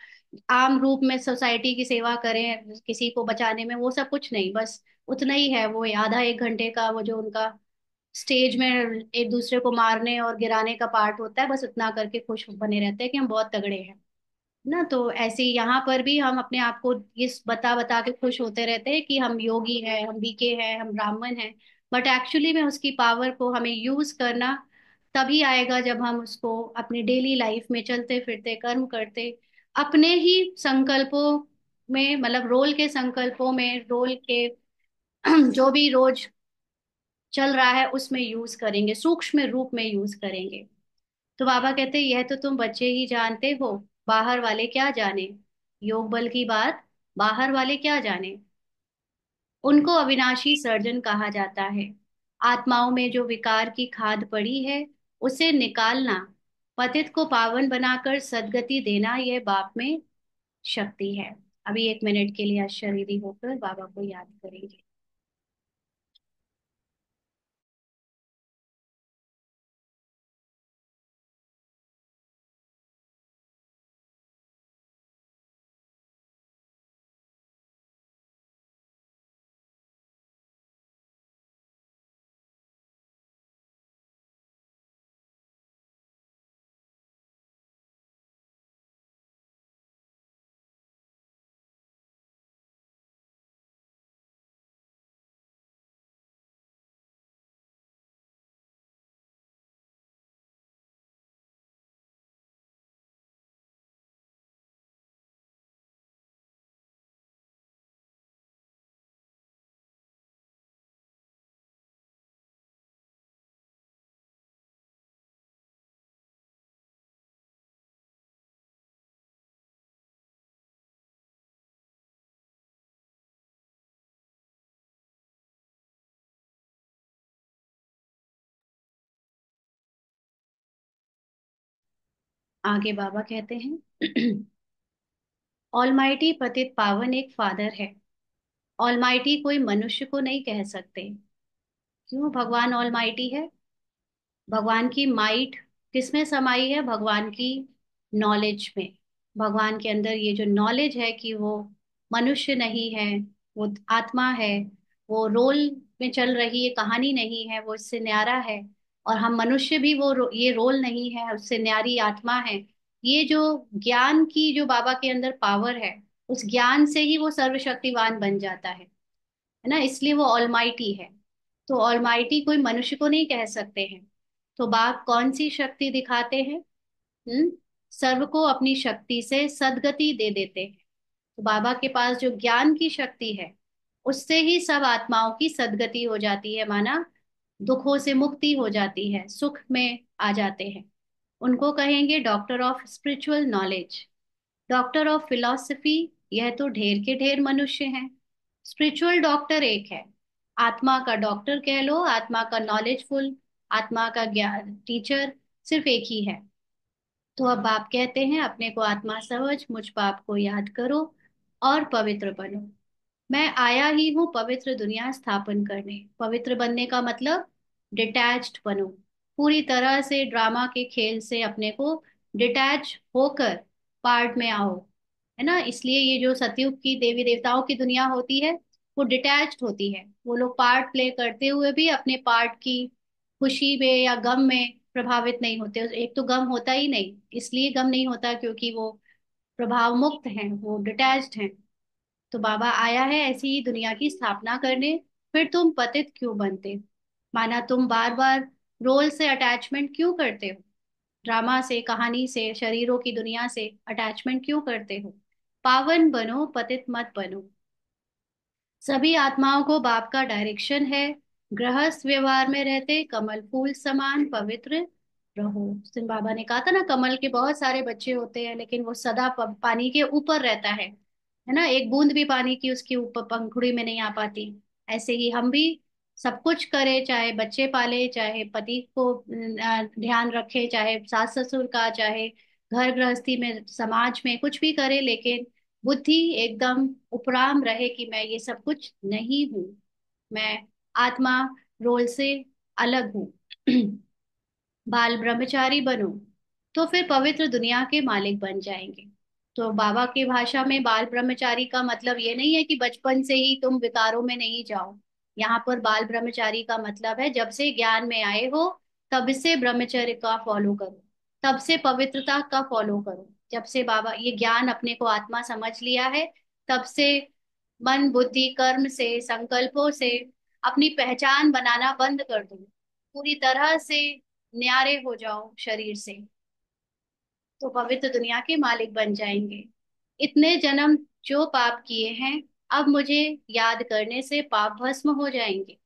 आम रूप में सोसाइटी की सेवा करें किसी को बचाने में, वो सब कुछ नहीं। बस उतना ही है वो आधा एक घंटे का वो जो उनका स्टेज में एक दूसरे को मारने और गिराने का पार्ट होता है, बस उतना करके खुश बने रहते हैं कि हम बहुत तगड़े हैं ना। तो ऐसे ही यहाँ पर भी हम अपने आप को ये बता बता के खुश होते रहते हैं कि हम योगी हैं, हम बीके हैं, हम ब्राह्मण हैं। बट एक्चुअली में उसकी पावर को हमें यूज करना तभी आएगा जब हम उसको अपनी डेली लाइफ में चलते फिरते कर्म करते अपने ही संकल्पों में, मतलब रोल के संकल्पों में, रोल के जो भी रोज चल रहा है उसमें यूज करेंगे, सूक्ष्म रूप में यूज करेंगे। तो बाबा कहते हैं यह तो तुम बच्चे ही जानते हो, बाहर वाले क्या जाने। योग बल की बात बाहर वाले क्या जाने। उनको अविनाशी सर्जन कहा जाता है। आत्माओं में जो विकार की खाद पड़ी है उसे निकालना, पतित को पावन बनाकर सद्गति देना, यह बाप में शक्ति है। अभी 1 मिनट के लिए अशरीरी होकर बाबा को याद करेंगे। आगे बाबा कहते हैं ऑलमाइटी पतित पावन एक फादर है। ऑलमाइटी कोई मनुष्य को नहीं कह सकते। क्यों भगवान ऑलमाइटी है? भगवान की माइट किसमें समाई है? भगवान की नॉलेज में। भगवान के अंदर ये जो नॉलेज है कि वो मनुष्य नहीं है, वो आत्मा है, वो रोल में चल रही है, कहानी नहीं है, वो इससे न्यारा है। और हम मनुष्य भी ये रोल नहीं है, उससे न्यारी आत्मा है। ये जो ज्ञान की जो बाबा के अंदर पावर है, उस ज्ञान से ही वो सर्वशक्तिवान बन जाता है ना, इसलिए वो ऑलमाइटी है। तो ऑलमाइटी कोई मनुष्य को नहीं कह सकते हैं। तो बाप कौन सी शक्ति दिखाते हैं? सर्व को अपनी शक्ति से सद्गति दे देते हैं। तो बाबा के पास जो ज्ञान की शक्ति है, उससे ही सब आत्माओं की सद्गति हो जाती है, माना दुखों से मुक्ति हो जाती है, सुख में आ जाते हैं। उनको कहेंगे doctor of spiritual knowledge. Doctor of philosophy, यह तो ढेर के ढेर मनुष्य हैं। स्पिरिचुअल डॉक्टर एक है। आत्मा का डॉक्टर कह लो, आत्मा का नॉलेजफुल, आत्मा का ज्ञान टीचर सिर्फ एक ही है। तो अब बाप कहते हैं अपने को आत्मा समझ, मुझ बाप को याद करो और पवित्र बनो। मैं आया ही हूँ पवित्र दुनिया स्थापन करने। पवित्र बनने का मतलब डिटैच्ड बनो। पूरी तरह से ड्रामा के खेल से अपने को डिटैच होकर पार्ट में आओ, है ना। इसलिए ये जो सतयुग की देवी देवताओं की दुनिया होती है, वो डिटैच्ड होती है। वो लोग पार्ट प्ले करते हुए भी अपने पार्ट की खुशी में या गम में प्रभावित नहीं होते। एक तो गम होता ही नहीं, इसलिए गम नहीं होता क्योंकि वो प्रभाव मुक्त हैं, वो डिटैच्ड हैं। तो बाबा आया है ऐसी ही दुनिया की स्थापना करने। फिर तुम पतित क्यों बनते? माना तुम बार बार रोल से अटैचमेंट क्यों करते हो? ड्रामा से, कहानी से, शरीरों की दुनिया से अटैचमेंट क्यों करते हो? पावन बनो, पतित मत बनो। सभी आत्माओं को बाप का डायरेक्शन है। गृहस्थ व्यवहार में रहते कमल फूल समान पवित्र रहो। सिंह बाबा ने कहा था ना, कमल के बहुत सारे बच्चे होते हैं लेकिन वो सदा पानी के ऊपर रहता है ना, एक बूंद भी पानी की उसके ऊपर पंखुड़ी में नहीं आ पाती। ऐसे ही हम भी सब कुछ करें, चाहे बच्चे पाले, चाहे पति को ध्यान रखे, चाहे सास ससुर का, चाहे घर गृहस्थी में, समाज में कुछ भी करे, लेकिन बुद्धि एकदम उपराम रहे कि मैं ये सब कुछ नहीं हूँ, मैं आत्मा रोल से अलग हूँ। बाल ब्रह्मचारी बनो, तो फिर पवित्र दुनिया के मालिक बन जाएंगे। तो बाबा की भाषा में बाल ब्रह्मचारी का मतलब ये नहीं है कि बचपन से ही तुम विकारों में नहीं जाओ। यहाँ पर बाल ब्रह्मचारी का मतलब है जब से ज्ञान में आए हो, तब से ब्रह्मचर्य का फॉलो करो, तब से पवित्रता का फॉलो करो। जब से बाबा ये ज्ञान अपने को आत्मा समझ लिया है, तब से मन बुद्धि कर्म से, संकल्पों से अपनी पहचान बनाना बंद कर दो। पूरी तरह से न्यारे हो जाओ शरीर से, तो पवित्र दुनिया के मालिक बन जाएंगे। इतने जन्म जो पाप किए हैं, अब मुझे याद करने से पाप भस्म हो जाएंगे।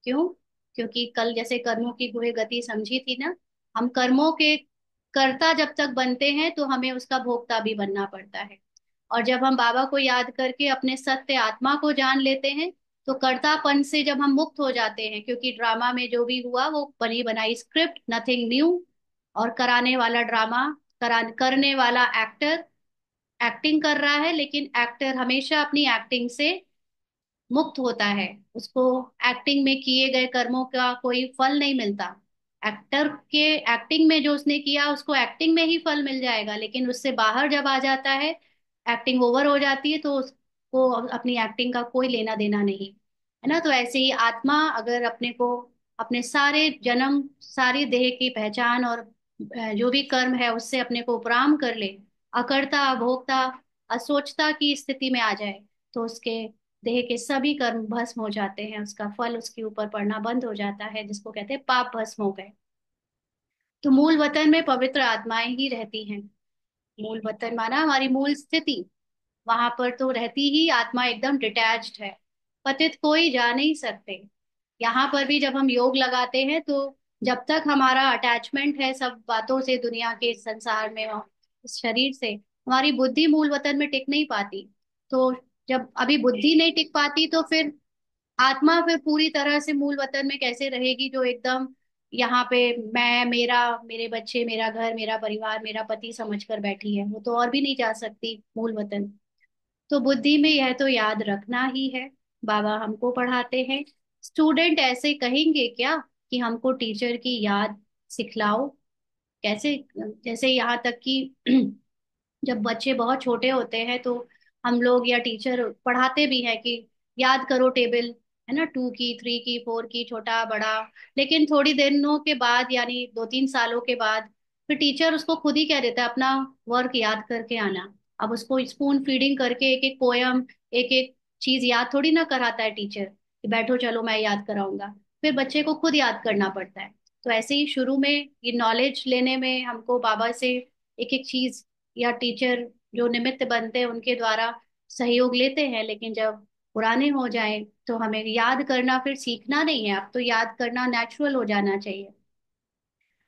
क्यों? क्योंकि कल जैसे कर्मों की गुहे गति समझी थी ना, हम कर्मों के कर्ता जब तक बनते हैं तो हमें उसका भोक्ता भी बनना पड़ता है। और जब हम बाबा को याद करके अपने सत्य आत्मा को जान लेते हैं, तो कर्तापन से जब हम मुक्त हो जाते हैं, क्योंकि ड्रामा में जो भी हुआ वो बनी बनाई स्क्रिप्ट, नथिंग न्यू। और कराने वाला ड्रामा, करने वाला एक्टर एक्टिंग कर रहा है, लेकिन एक्टर हमेशा अपनी एक्टिंग से मुक्त होता है। उसको एक्टिंग में किए गए कर्मों का कोई फल नहीं मिलता। एक्टर के एक्टिंग में जो उसने किया उसको एक्टिंग में ही फल मिल जाएगा, लेकिन उससे बाहर जब आ जाता है, एक्टिंग ओवर हो जाती है, तो उसको अपनी एक्टिंग का कोई लेना देना नहीं, है ना। तो ऐसे ही आत्मा अगर अपने को अपने सारे जन्म, सारी देह की पहचान और जो भी कर्म है उससे अपने को उपराम कर ले, अकर्ता अभोक्ता असोचता की स्थिति में आ जाए, तो उसके देह के सभी कर्म भस्म हो जाते हैं, उसका फल उसके ऊपर पड़ना बंद हो जाता है, जिसको कहते हैं पाप भस्म हो गए। तो मूल वतन में पवित्र आत्माएं ही रहती हैं। मूल वतन माना हमारी मूल स्थिति, वहां पर तो रहती ही आत्मा एकदम डिटैच्ड है। पतित कोई जा नहीं सकते। यहाँ पर भी जब हम योग लगाते हैं, तो जब तक हमारा अटैचमेंट है सब बातों से, दुनिया के संसार में, इस शरीर से, हमारी बुद्धि मूल वतन में टिक नहीं पाती। तो जब अभी बुद्धि नहीं टिक पाती, तो फिर आत्मा फिर पूरी तरह से मूल वतन में कैसे रहेगी, जो एकदम यहाँ पे मैं, मेरा, मेरे बच्चे, मेरा घर, मेरा परिवार, मेरा पति समझकर बैठी है, वो तो और भी नहीं जा सकती मूल वतन। तो बुद्धि में यह तो याद रखना ही है। बाबा हमको पढ़ाते हैं। स्टूडेंट ऐसे कहेंगे क्या कि हमको टीचर की याद सिखलाओ? कैसे? जैसे यहाँ तक कि जब बच्चे बहुत छोटे होते हैं तो हम लोग या टीचर पढ़ाते भी हैं कि याद करो टेबल, है ना, 2 की, 3 की, 4 की, छोटा बड़ा। लेकिन थोड़ी दिनों के बाद, यानी 2-3 सालों के बाद, फिर टीचर उसको खुद ही कह देता है अपना वर्क याद करके आना। अब उसको स्पून फीडिंग करके एक एक पोयम, एक एक चीज याद थोड़ी ना कराता है टीचर कि बैठो चलो मैं याद कराऊंगा। फिर बच्चे को खुद याद करना पड़ता है। तो ऐसे ही शुरू में ये नॉलेज लेने में हमको बाबा से एक एक चीज, या टीचर जो निमित्त बनते हैं उनके द्वारा सहयोग लेते हैं। लेकिन जब पुराने हो जाएं तो हमें याद करना फिर सीखना नहीं है, अब तो याद करना नेचुरल हो जाना चाहिए।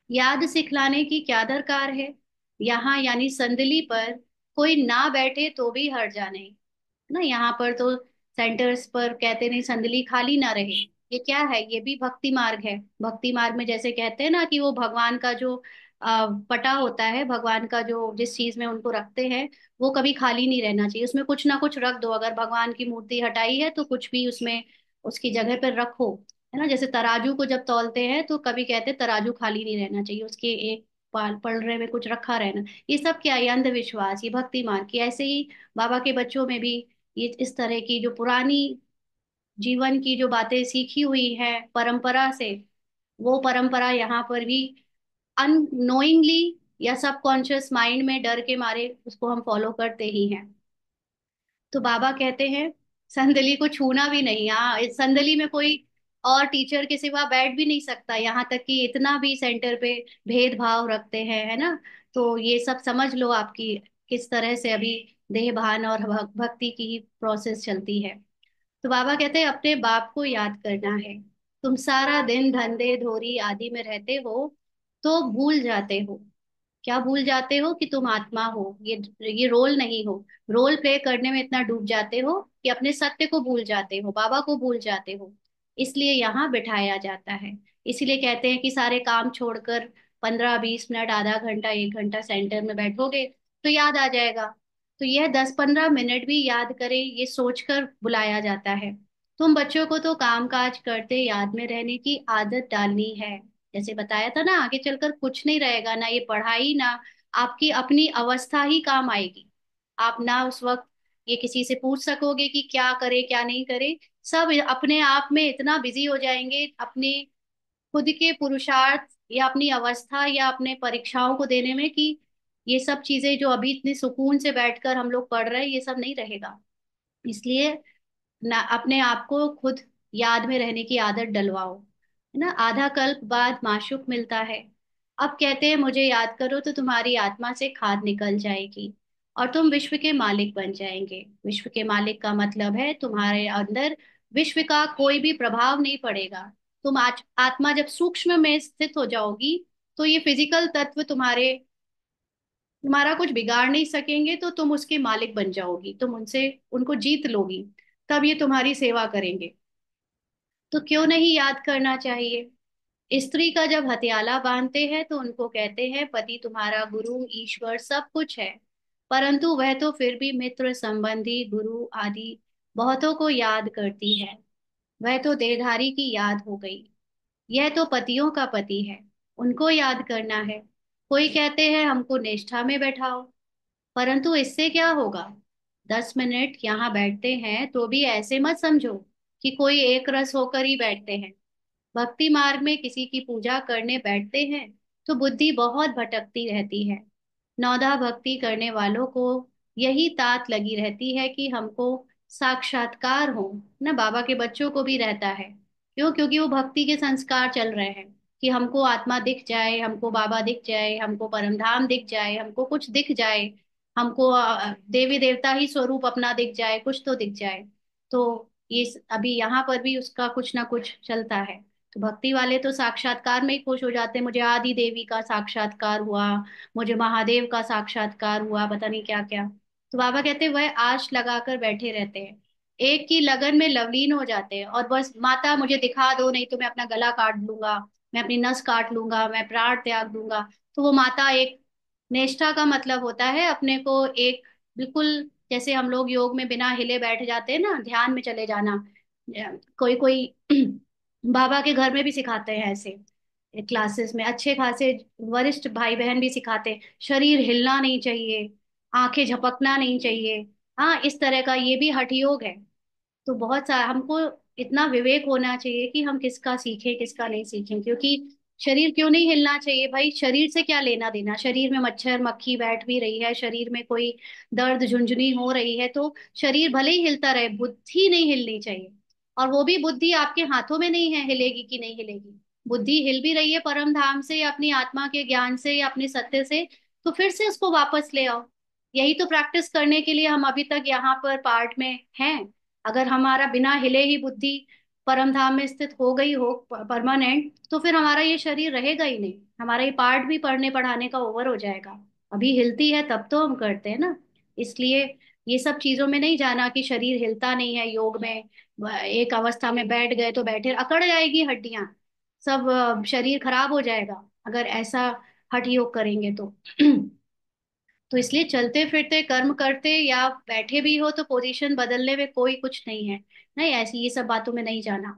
याद सिखलाने की क्या दरकार है? यहाँ यानी संदली पर कोई ना बैठे तो भी हर्जा नहीं, है ना। यहाँ पर तो सेंटर्स पर कहते नहीं संदली खाली ना रहे। ये क्या है? ये भी भक्ति मार्ग है। भक्ति मार्ग में जैसे कहते हैं ना कि वो भगवान का जो पटा होता है, भगवान का जो जिस चीज में उनको रखते हैं, वो कभी खाली नहीं रहना चाहिए। उसमें कुछ ना कुछ रख दो। अगर भगवान की मूर्ति हटाई है तो कुछ भी उसमें उसकी जगह पर रखो, है ना। जैसे तराजू को जब तौलते हैं तो कभी कहते हैं तराजू खाली नहीं रहना चाहिए, उसके एक पाल पलड़े में कुछ रखा रहना। ये सब क्या है? ये अंधविश्वास, ये भक्ति मार्ग की। ऐसे ही बाबा के बच्चों में भी ये इस तरह की जो पुरानी जीवन की जो बातें सीखी हुई है परंपरा से, वो परंपरा यहाँ पर भी अननोइंगली या सबकॉन्शियस माइंड में डर के मारे उसको हम फॉलो करते ही हैं। तो बाबा कहते हैं संदली को छूना भी नहीं। हाँ, इस संदली में कोई और टीचर के सिवा बैठ भी नहीं सकता। यहाँ तक कि इतना भी सेंटर पे भेदभाव रखते हैं, है ना। तो ये सब समझ लो आपकी किस तरह से अभी देह भान और भक्ति की ही प्रोसेस चलती है। तो बाबा कहते हैं अपने बाप को याद करना है। तुम सारा दिन धंधे धोरी आदि में रहते हो तो भूल जाते हो। क्या भूल जाते हो? कि तुम आत्मा हो। ये रोल नहीं हो। रोल प्ले करने में इतना डूब जाते हो कि अपने सत्य को भूल जाते हो, बाबा को भूल जाते हो। इसलिए यहाँ बिठाया जाता है। इसीलिए कहते हैं कि सारे काम छोड़कर 15-20 मिनट, आधा घंटा, 1 घंटा सेंटर में बैठोगे तो याद आ जाएगा। तो यह 10-15 मिनट भी याद करें, ये सोचकर बुलाया जाता है। तुम बच्चों को तो काम काज करते याद में रहने की आदत डालनी है। जैसे बताया था ना, आगे चलकर कुछ नहीं रहेगा, ना ये पढ़ाई, ना आपकी अपनी अवस्था ही काम आएगी। आप ना उस वक्त ये किसी से पूछ सकोगे कि क्या करे क्या नहीं करे। सब अपने आप में इतना बिजी हो जाएंगे अपने खुद के पुरुषार्थ या अपनी अवस्था या अपने परीक्षाओं को देने में, कि ये सब चीजें जो अभी इतने सुकून से बैठकर हम लोग पढ़ रहे हैं ये सब नहीं रहेगा। इसलिए ना अपने आप को खुद याद में रहने की आदत डलवाओ, है ना। आधा कल्प बाद माशूक मिलता है। अब कहते हैं मुझे याद करो तो तुम्हारी आत्मा से खाद निकल जाएगी और तुम विश्व के मालिक बन जाएंगे। विश्व के मालिक का मतलब है तुम्हारे अंदर विश्व का कोई भी प्रभाव नहीं पड़ेगा। तुम आज आत्मा जब सूक्ष्म में स्थित हो जाओगी तो ये फिजिकल तत्व तुम्हारा कुछ बिगाड़ नहीं सकेंगे, तो तुम उसके मालिक बन जाओगी, तुम उनसे उनको जीत लोगी। तब ये तुम्हारी सेवा करेंगे। तो क्यों नहीं याद करना चाहिए? स्त्री का जब हथियाला बांधते हैं तो उनको कहते हैं पति तुम्हारा गुरु ईश्वर सब कुछ है। परंतु वह तो फिर भी मित्र, संबंधी, गुरु आदि बहुतों को याद करती है। वह तो देहधारी की याद हो गई। यह तो पतियों का पति है, उनको याद करना है। कोई कहते हैं हमको निष्ठा में बैठाओ, परंतु इससे क्या होगा? 10 मिनट यहाँ बैठते हैं तो भी ऐसे मत समझो कि कोई एक रस होकर ही बैठते हैं। भक्ति मार्ग में किसी की पूजा करने बैठते हैं तो बुद्धि बहुत भटकती रहती है। नौधा भक्ति करने वालों को यही तात लगी रहती है कि हमको साक्षात्कार हो, ना। बाबा के बच्चों को भी रहता है। क्यों? क्योंकि वो भक्ति के संस्कार चल रहे हैं कि हमको आत्मा दिख जाए, हमको बाबा दिख जाए, हमको परमधाम दिख जाए, हमको कुछ दिख जाए, हमको देवी देवता ही स्वरूप अपना दिख जाए, कुछ तो दिख जाए। तो ये अभी यहाँ पर भी उसका कुछ ना कुछ चलता है। तो भक्ति वाले तो साक्षात्कार में ही खुश हो जाते हैं। मुझे आदि देवी का साक्षात्कार हुआ, मुझे महादेव का साक्षात्कार हुआ, पता नहीं क्या क्या। तो बाबा कहते हैं वह आश लगाकर बैठे रहते हैं, एक की लगन में लवलीन हो जाते हैं और बस माता मुझे दिखा दो नहीं तो मैं अपना गला काट लूंगा, मैं अपनी नस काट लूंगा, मैं प्राण त्याग दूंगा। तो वो माता एक निष्ठा का मतलब होता है अपने को एक बिल्कुल, जैसे हम लोग योग में बिना हिले बैठ जाते हैं ना, ध्यान में चले जाना। कोई कोई बाबा के घर में भी सिखाते हैं ऐसे, क्लासेस में अच्छे खासे वरिष्ठ भाई बहन भी सिखाते हैं, शरीर हिलना नहीं चाहिए, आंखें झपकना नहीं चाहिए। हाँ, इस तरह का ये भी हठ योग है। तो बहुत सारा हमको इतना विवेक होना चाहिए कि हम किसका सीखें किसका नहीं सीखें, क्योंकि शरीर क्यों नहीं हिलना चाहिए भाई? शरीर से क्या लेना देना? शरीर में मच्छर मक्खी बैठ भी रही है, शरीर में कोई दर्द झुंझुनी हो रही है, तो शरीर भले ही हिलता रहे, बुद्धि नहीं हिलनी चाहिए। और वो भी बुद्धि आपके हाथों में नहीं है, हिलेगी कि नहीं हिलेगी। बुद्धि हिल भी रही है परम धाम से या अपनी आत्मा के ज्ञान से या अपने सत्य से, तो फिर से उसको वापस ले आओ। यही तो प्रैक्टिस करने के लिए हम अभी तक यहाँ पर पार्ट में हैं। अगर हमारा बिना हिले ही बुद्धि परम धाम में स्थित हो गई हो परमानेंट, तो फिर हमारा ये शरीर रहेगा ही नहीं, हमारा ये पार्ट भी पढ़ने पढ़ाने का ओवर हो जाएगा। अभी हिलती है तब तो हम करते हैं ना। इसलिए ये सब चीजों में नहीं जाना कि शरीर हिलता नहीं है योग में, एक अवस्था में बैठ गए तो बैठे, अकड़ जाएगी हड्डियां सब, शरीर खराब हो जाएगा अगर ऐसा हठ योग करेंगे तो। तो इसलिए चलते फिरते कर्म करते या बैठे भी हो तो पोजीशन बदलने में कोई कुछ नहीं है। नहीं, ऐसी ये सब बातों में नहीं जाना।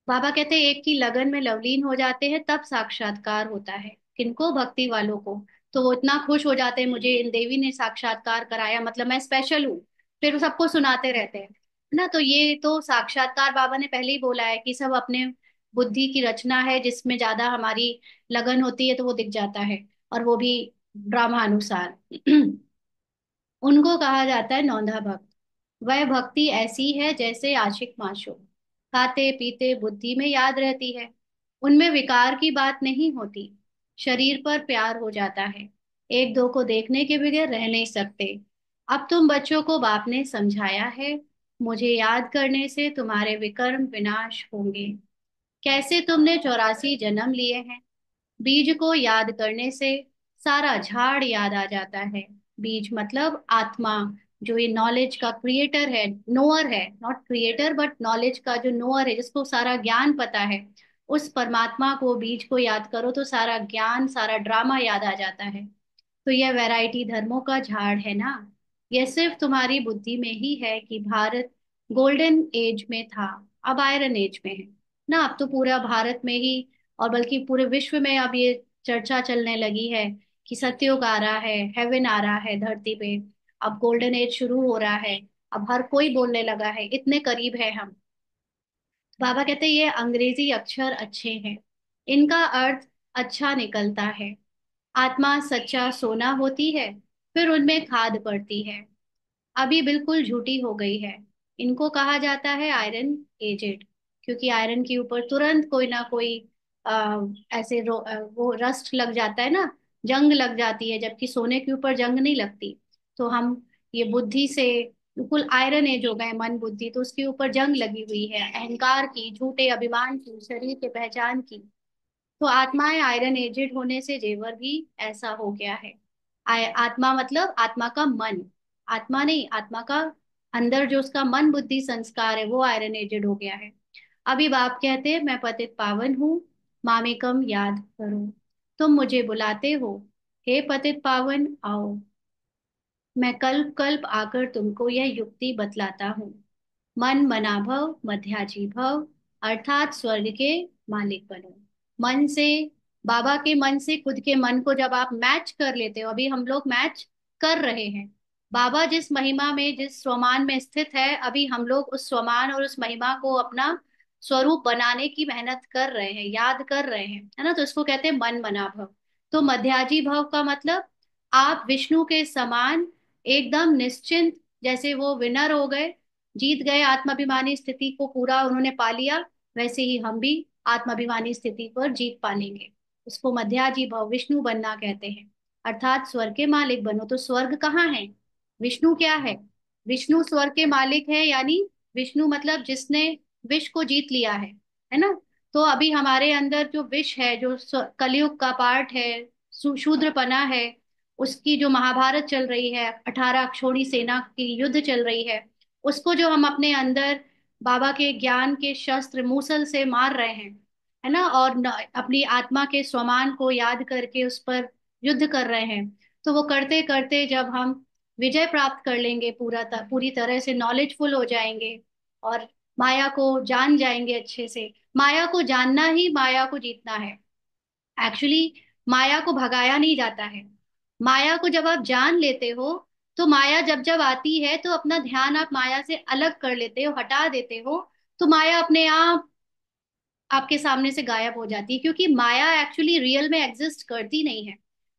बाबा कहते हैं एक की लगन में लवलीन हो जाते हैं तब साक्षात्कार होता है। किनको? भक्ति वालों को। तो वो इतना खुश हो जाते हैं, मुझे इन देवी ने साक्षात्कार कराया, मतलब मैं स्पेशल हूँ। फिर वो सबको सुनाते रहते हैं, है ना। तो ये तो साक्षात्कार बाबा ने पहले ही बोला है कि सब अपने बुद्धि की रचना है, जिसमें ज्यादा हमारी लगन होती है तो वो दिख जाता है, और वो भी ड्रामानुसार। उनको कहा जाता है नौंधा भक्त। वह भक्ति ऐसी है जैसे आशिक माशूक, खाते पीते बुद्धि में याद रहती है, उनमें विकार की बात नहीं होती, शरीर पर प्यार हो जाता है, एक दो को देखने के बगैर रह नहीं सकते। अब तुम बच्चों को बाप ने समझाया है, मुझे याद करने से तुम्हारे विकर्म विनाश होंगे। कैसे तुमने 84 जन्म लिए हैं। बीज को याद करने से सारा झाड़ याद आ जाता है। बीज मतलब आत्मा, जो ये नॉलेज का क्रिएटर है, नोअर है, नॉट क्रिएटर बट नॉलेज का जो नोअर है, जिसको सारा ज्ञान पता है, उस परमात्मा को, बीज को याद करो तो सारा ज्ञान सारा ड्रामा याद आ जाता है। तो यह वैरायटी धर्मों का झाड़ है ना। यह सिर्फ तुम्हारी बुद्धि में ही है कि भारत गोल्डन एज में था, अब आयरन एज में है ना। अब तो पूरा भारत में ही, और बल्कि पूरे विश्व में अब ये चर्चा चलने लगी है कि सतयुग आ रहा है, हेवन आ रहा है धरती पे, अब गोल्डन एज शुरू हो रहा है। अब हर कोई बोलने लगा है, इतने करीब है हम। बाबा कहते हैं ये अंग्रेजी अक्षर अच्छे हैं, इनका अर्थ अच्छा निकलता है। आत्मा सच्चा सोना होती है, फिर उनमें खाद पड़ती है, अभी बिल्कुल झूठी हो गई है। इनको कहा जाता है आयरन एजेड, क्योंकि आयरन के ऊपर तुरंत कोई ना कोई ऐसे वो रस्ट लग जाता है ना, जंग लग जाती है, जबकि सोने के ऊपर जंग नहीं लगती। तो हम ये बुद्धि से बिल्कुल आयरन एज हो गए, मन बुद्धि, तो उसके ऊपर जंग लगी हुई है, अहंकार की, झूठे अभिमान की, शरीर के पहचान की। तो आत्माएं आयरन एजेड होने से जेवर भी ऐसा हो गया है। आत्मा मतलब आत्मा का मन, आत्मा नहीं, आत्मा का अंदर जो उसका मन बुद्धि संस्कार है वो आयरन एजेड हो गया है। अभी बाप कहते हैं मैं पतित पावन हूँ, मामेकम याद करो। तुम मुझे बुलाते हो, हे पतित पावन आओ, मैं कल्प कल्प आकर तुमको यह युक्ति बतलाता हूँ। मन मना भव मध्याजी भव, अर्थात स्वर्ग के मालिक बनो। मन से, बाबा के मन से खुद के मन को जब आप मैच कर लेते हो, अभी हम लोग मैच कर रहे हैं। बाबा जिस महिमा में जिस स्वमान में स्थित है, अभी हम लोग उस स्वमान और उस महिमा को अपना स्वरूप बनाने की मेहनत कर रहे हैं, याद कर रहे हैं, है ना। तो इसको कहते हैं मन मना भव। तो मध्याजी भव का मतलब आप विष्णु के समान एकदम निश्चिंत, जैसे वो विनर हो गए, जीत गए, आत्माभिमानी स्थिति को पूरा उन्होंने पा लिया, वैसे ही हम भी आत्माभिमानी स्थिति पर जीत पालेंगे। उसको मध्याजी भव, विष्णु बनना कहते हैं। अर्थात स्वर्ग के मालिक बनो। तो स्वर्ग कहाँ है? विष्णु क्या है? विष्णु स्वर्ग के मालिक है, यानी विष्णु मतलब जिसने विष को जीत लिया है ना। तो अभी हमारे अंदर जो विष है, जो कलयुग का पार्ट है, शूद्रपना है, उसकी जो महाभारत चल रही है, 18 अक्षौणी सेना की युद्ध चल रही है, उसको जो हम अपने अंदर बाबा के ज्ञान के शस्त्र मूसल से मार रहे हैं, है ना, और अपनी आत्मा के स्वमान को याद करके उस पर युद्ध कर रहे हैं। तो वो करते करते जब हम विजय प्राप्त कर लेंगे, पूरी तरह से नॉलेजफुल हो जाएंगे और माया को जान जाएंगे अच्छे से। माया को जानना ही माया को जीतना है। एक्चुअली माया को भगाया नहीं जाता है। माया को जब आप जान लेते हो, तो माया जब जब आती है तो अपना ध्यान आप माया से अलग कर लेते हो, हटा देते हो। तो माया अपने आप आपके सामने से गायब हो जाती है, क्योंकि माया एक्चुअली रियल में एग्जिस्ट करती नहीं है।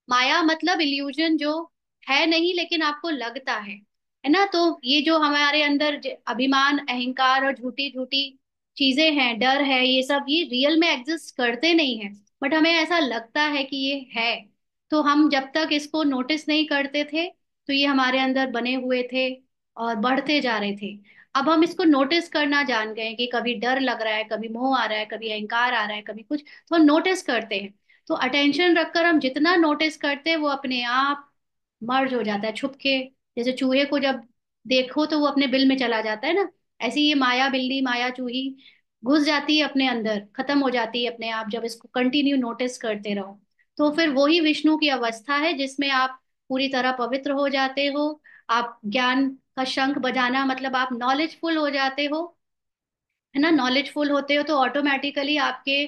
माया मतलब इल्यूजन जो है नहीं, लेकिन आपको लगता है ना। तो ये जो हमारे अंदर अभिमान, अहंकार और झूठी झूठी चीजें हैं, डर है, ये सब ये रियल में एग्जिस्ट करते नहीं है, बट हमें ऐसा लगता है कि ये है। तो हम जब तक इसको नोटिस नहीं करते थे, तो ये हमारे अंदर बने हुए थे और बढ़ते जा रहे थे। अब हम इसको नोटिस करना जान गए कि कभी डर लग रहा है, कभी मोह आ रहा है, कभी अहंकार आ रहा है, कभी कुछ, तो हम नोटिस करते हैं। तो अटेंशन रखकर हम जितना नोटिस करते हैं, वो अपने आप मर्ज हो जाता है छुप के। जैसे चूहे को जब देखो तो वो अपने बिल में चला जाता है ना, ऐसे ही ये माया बिल्ली, माया चूही घुस जाती है अपने अंदर, खत्म हो जाती है अपने आप, जब इसको कंटिन्यू नोटिस करते रहो। तो फिर वही विष्णु की अवस्था है जिसमें आप पूरी तरह पवित्र हो जाते हो। आप ज्ञान का शंख बजाना मतलब आप नॉलेजफुल हो जाते हो, है ना। नॉलेजफुल होते हो तो ऑटोमेटिकली आपके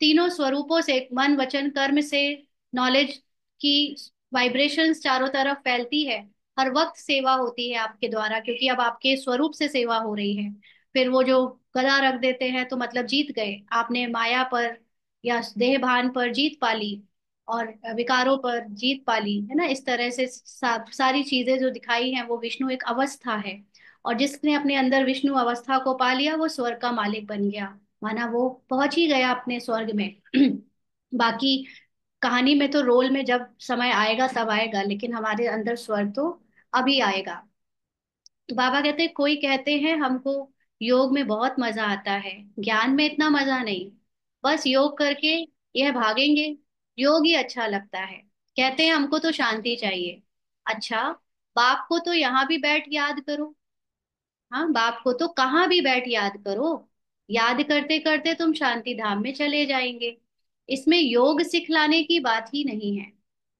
तीनों स्वरूपों से, मन वचन कर्म से, नॉलेज की वाइब्रेशंस चारों तरफ फैलती है। हर वक्त सेवा होती है आपके द्वारा, क्योंकि अब आपके स्वरूप से सेवा हो रही है। फिर वो जो गदा रख देते हैं तो मतलब जीत गए आपने, माया पर या देह भान पर जीत पाली और विकारों पर जीत पाली, है ना। इस तरह से सारी चीजें जो दिखाई हैं वो विष्णु एक अवस्था है। और जिसने अपने अंदर विष्णु अवस्था को पा लिया, वो स्वर्ग का मालिक बन गया, माना वो पहुंच ही गया अपने स्वर्ग में। बाकी कहानी में तो रोल में जब समय आएगा तब आएगा, लेकिन हमारे अंदर स्वर्ग तो अभी आएगा। तो बाबा कहते हैं, कोई कहते हैं हमको योग में बहुत मजा आता है, ज्ञान में इतना मजा नहीं, बस योग करके यह भागेंगे, योग ही अच्छा लगता है। कहते हैं हमको तो शांति चाहिए। अच्छा, बाप को तो यहाँ भी बैठ याद करो। हाँ, बाप को तो कहाँ भी बैठ याद करो, याद करते करते तुम शांति धाम में चले जाएंगे। इसमें योग सिखलाने की बात ही नहीं है,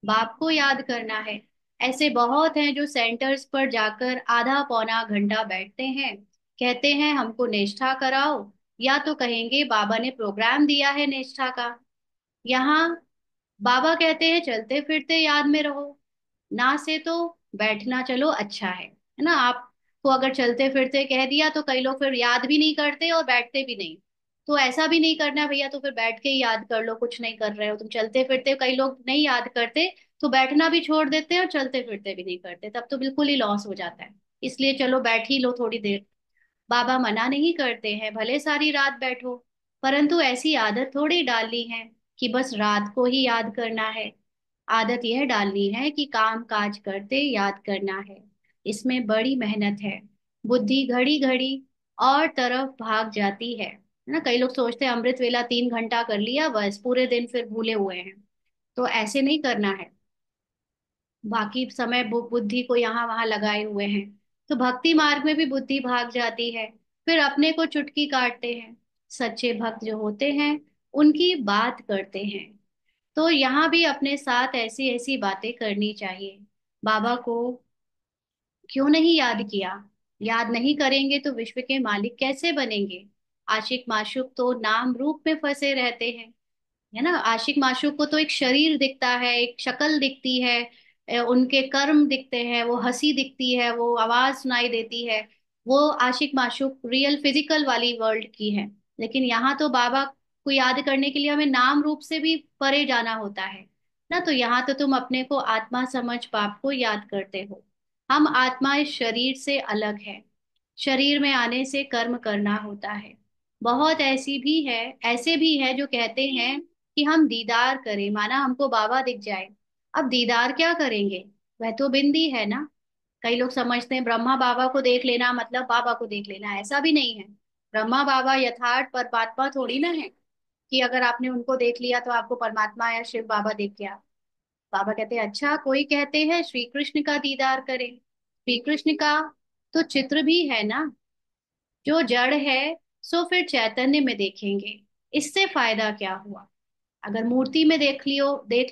बाप को याद करना है। ऐसे बहुत हैं जो सेंटर्स पर जाकर आधा पौना घंटा बैठते हैं, कहते हैं हमको निष्ठा कराओ, या तो कहेंगे बाबा ने प्रोग्राम दिया है निष्ठा का। यहाँ बाबा कहते हैं चलते फिरते याद में रहो, ना से तो बैठना चलो अच्छा है ना। आपको अगर चलते फिरते कह दिया तो कई लोग फिर याद भी नहीं करते और बैठते भी नहीं। तो ऐसा भी नहीं करना है भैया, तो फिर बैठ के ही याद कर लो, कुछ नहीं कर रहे हो तुम, चलते फिरते कई लोग नहीं याद करते, तो बैठना भी छोड़ देते हैं और चलते फिरते भी नहीं करते, तब तो बिल्कुल ही लॉस हो जाता है। इसलिए चलो बैठ ही लो थोड़ी देर। बाबा मना नहीं करते हैं, भले सारी रात बैठो, परंतु ऐसी आदत थोड़ी डालनी है कि बस रात को ही याद करना है। आदत यह डालनी है कि काम काज करते याद करना है। इसमें बड़ी मेहनत है, बुद्धि घड़ी घड़ी और तरफ भाग जाती है ना। कई लोग सोचते हैं अमृत वेला 3 घंटा कर लिया, बस पूरे दिन फिर भूले हुए हैं। तो ऐसे नहीं करना है, बाकी समय बुद्धि को यहाँ वहां लगाए हुए हैं। तो भक्ति मार्ग में भी बुद्धि भाग जाती है, फिर अपने को चुटकी काटते हैं। सच्चे भक्त जो होते हैं उनकी बात करते हैं। तो यहाँ भी अपने साथ ऐसी ऐसी बातें करनी चाहिए। बाबा को क्यों नहीं याद किया? याद नहीं करेंगे तो विश्व के मालिक कैसे बनेंगे? आशिक माशूक तो नाम रूप में फंसे रहते हैं, है ना। आशिक माशूक को तो एक शरीर दिखता है, एक शक्ल दिखती है, उनके कर्म दिखते हैं, वो हंसी दिखती है, वो आवाज सुनाई देती है। वो आशिक माशूक रियल फिजिकल वाली वर्ल्ड की है। लेकिन यहाँ तो बाबा को याद करने के लिए हमें नाम रूप से भी परे जाना होता है ना। तो यहाँ तो तुम अपने को आत्मा समझ बाप को याद करते हो। हम आत्मा इस शरीर से अलग है, शरीर में आने से कर्म करना होता है। बहुत ऐसे भी है जो कहते हैं कि हम दीदार करें, माना हमको बाबा दिख जाए। अब दीदार क्या करेंगे, वह तो बिंदी है ना। कई लोग समझते हैं ब्रह्मा बाबा को देख लेना मतलब बाबा को देख लेना, ऐसा भी नहीं है। ब्रह्मा बाबा यथार्थ परमात्मा थोड़ी ना है कि अगर आपने उनको देख लिया तो आपको परमात्मा या शिव बाबा दिख गया। बाबा कहते हैं अच्छा, कोई कहते हैं श्री कृष्ण का दीदार करें। श्री कृष्ण का तो चित्र भी है ना, जो जड़ है सो फिर चैतन्य में देखेंगे। इससे फायदा क्या हुआ? अगर मूर्ति में देख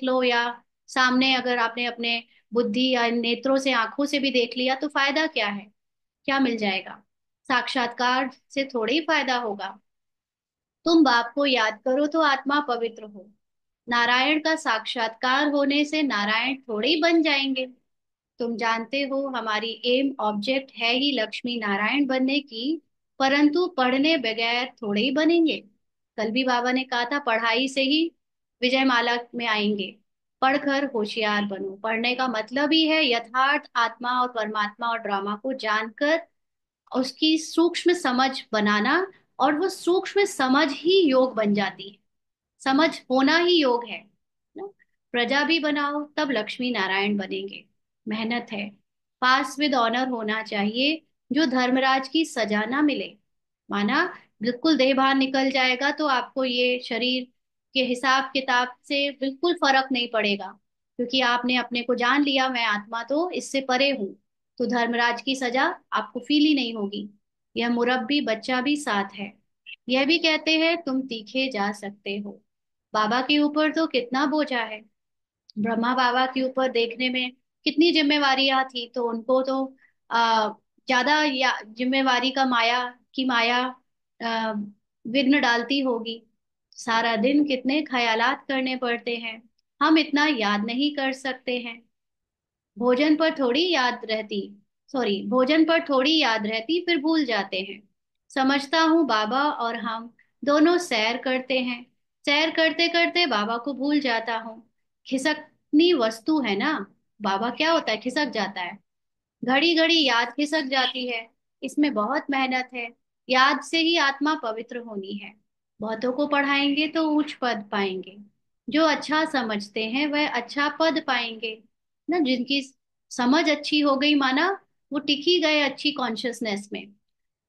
लो, या सामने अगर आपने अपने बुद्धि या नेत्रों से, आंखों से भी देख लिया, तो फायदा क्या है? क्या मिल जाएगा? साक्षात्कार से थोड़ी ही फायदा होगा। तुम बाप को याद करो तो आत्मा पवित्र हो। नारायण का साक्षात्कार होने से नारायण थोड़े ही बन जाएंगे। तुम जानते हो हमारी एम ऑब्जेक्ट है ही लक्ष्मी नारायण बनने की, परंतु पढ़ने बगैर थोड़े ही बनेंगे। कल भी बाबा ने कहा था पढ़ाई से ही विजयमाला में आएंगे। पढ़कर होशियार बनो। पढ़ने का मतलब ही है यथार्थ आत्मा और परमात्मा और ड्रामा को जानकर उसकी सूक्ष्म समझ बनाना, और वो सूक्ष्म समझ ही योग बन जाती है। समझ होना ही योग है ना? प्रजा भी बनाओ तब लक्ष्मी नारायण बनेंगे। मेहनत है। पास विद ऑनर होना चाहिए, जो धर्मराज की सजा ना मिले। माना बिल्कुल देह बाहर निकल जाएगा तो आपको ये शरीर के हिसाब किताब से बिल्कुल फर्क नहीं पड़ेगा, क्योंकि आपने अपने को जान लिया, मैं आत्मा तो इससे परे हूँ। तो धर्मराज की सजा आपको फील ही नहीं होगी। यह मुरब्बी बच्चा भी साथ है। यह भी कहते हैं तुम तीखे जा सकते हो। बाबा के ऊपर तो कितना बोझा है। ब्रह्मा बाबा के ऊपर देखने में कितनी जिम्मेवारियां थी, तो उनको तो आ, ज्यादा या जिम्मेवारी का माया आ, विघ्न डालती होगी। सारा दिन कितने ख्यालात करने पड़ते हैं। हम इतना याद नहीं कर सकते हैं। भोजन पर थोड़ी याद रहती भोजन पर थोड़ी याद रहती, फिर भूल जाते हैं। समझता हूँ बाबा और हम दोनों सैर करते हैं। सैर करते करते बाबा को भूल जाता हूँ। खिसकनी वस्तु है ना। बाबा क्या होता है? खिसक जाता है। घड़ी घड़ी याद खिसक जाती है। इसमें बहुत मेहनत है। याद से ही आत्मा पवित्र होनी है। बहुतों को पढ़ाएंगे तो उच्च पद पाएंगे। जो अच्छा समझते हैं वह अच्छा पद पाएंगे ना। जिनकी समझ अच्छी हो गई, माना वो टिकी गए अच्छी कॉन्शियसनेस में।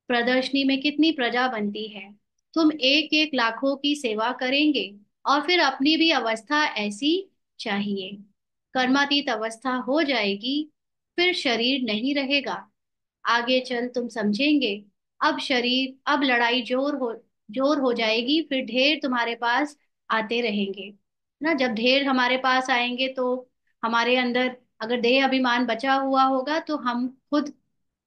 प्रदर्शनी में कितनी प्रजा बनती है। तुम एक एक लाखों की सेवा करेंगे, और फिर अपनी भी अवस्था ऐसी चाहिए। कर्मातीत अवस्था हो जाएगी, फिर शरीर नहीं रहेगा। आगे चल तुम समझेंगे। अब लड़ाई जोर हो जाएगी, फिर ढेर तुम्हारे पास आते रहेंगे ना। जब ढेर हमारे पास आएंगे तो हमारे अंदर अगर देह अभिमान बचा हुआ होगा तो हम खुद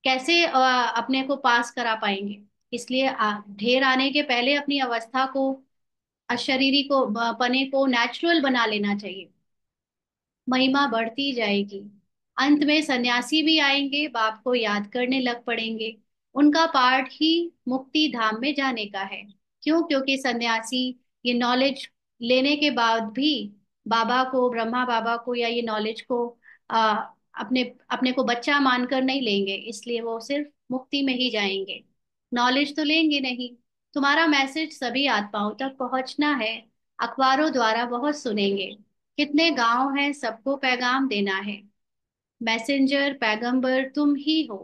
कैसे अपने को पास करा पाएंगे। इसलिए ढेर आने के पहले अपनी अवस्था को, अशरीरी को, पने को नेचुरल बना लेना चाहिए। महिमा बढ़ती जाएगी। अंत में सन्यासी भी आएंगे, बाप को याद करने लग पड़ेंगे। उनका पार्ट ही मुक्ति धाम में जाने का है। क्यों? क्योंकि सन्यासी ये नॉलेज लेने के बाद भी बाबा को, ब्रह्मा बाबा को, या ये नॉलेज को आ, अपने अपने को बच्चा मानकर नहीं लेंगे, इसलिए वो सिर्फ मुक्ति में ही जाएंगे। नॉलेज तो लेंगे नहीं। तुम्हारा मैसेज सभी आत्माओं तक पहुंचना है। अखबारों द्वारा बहुत सुनेंगे। कितने गांव हैं, सबको पैगाम देना है। मैसेंजर पैगंबर तुम ही हो।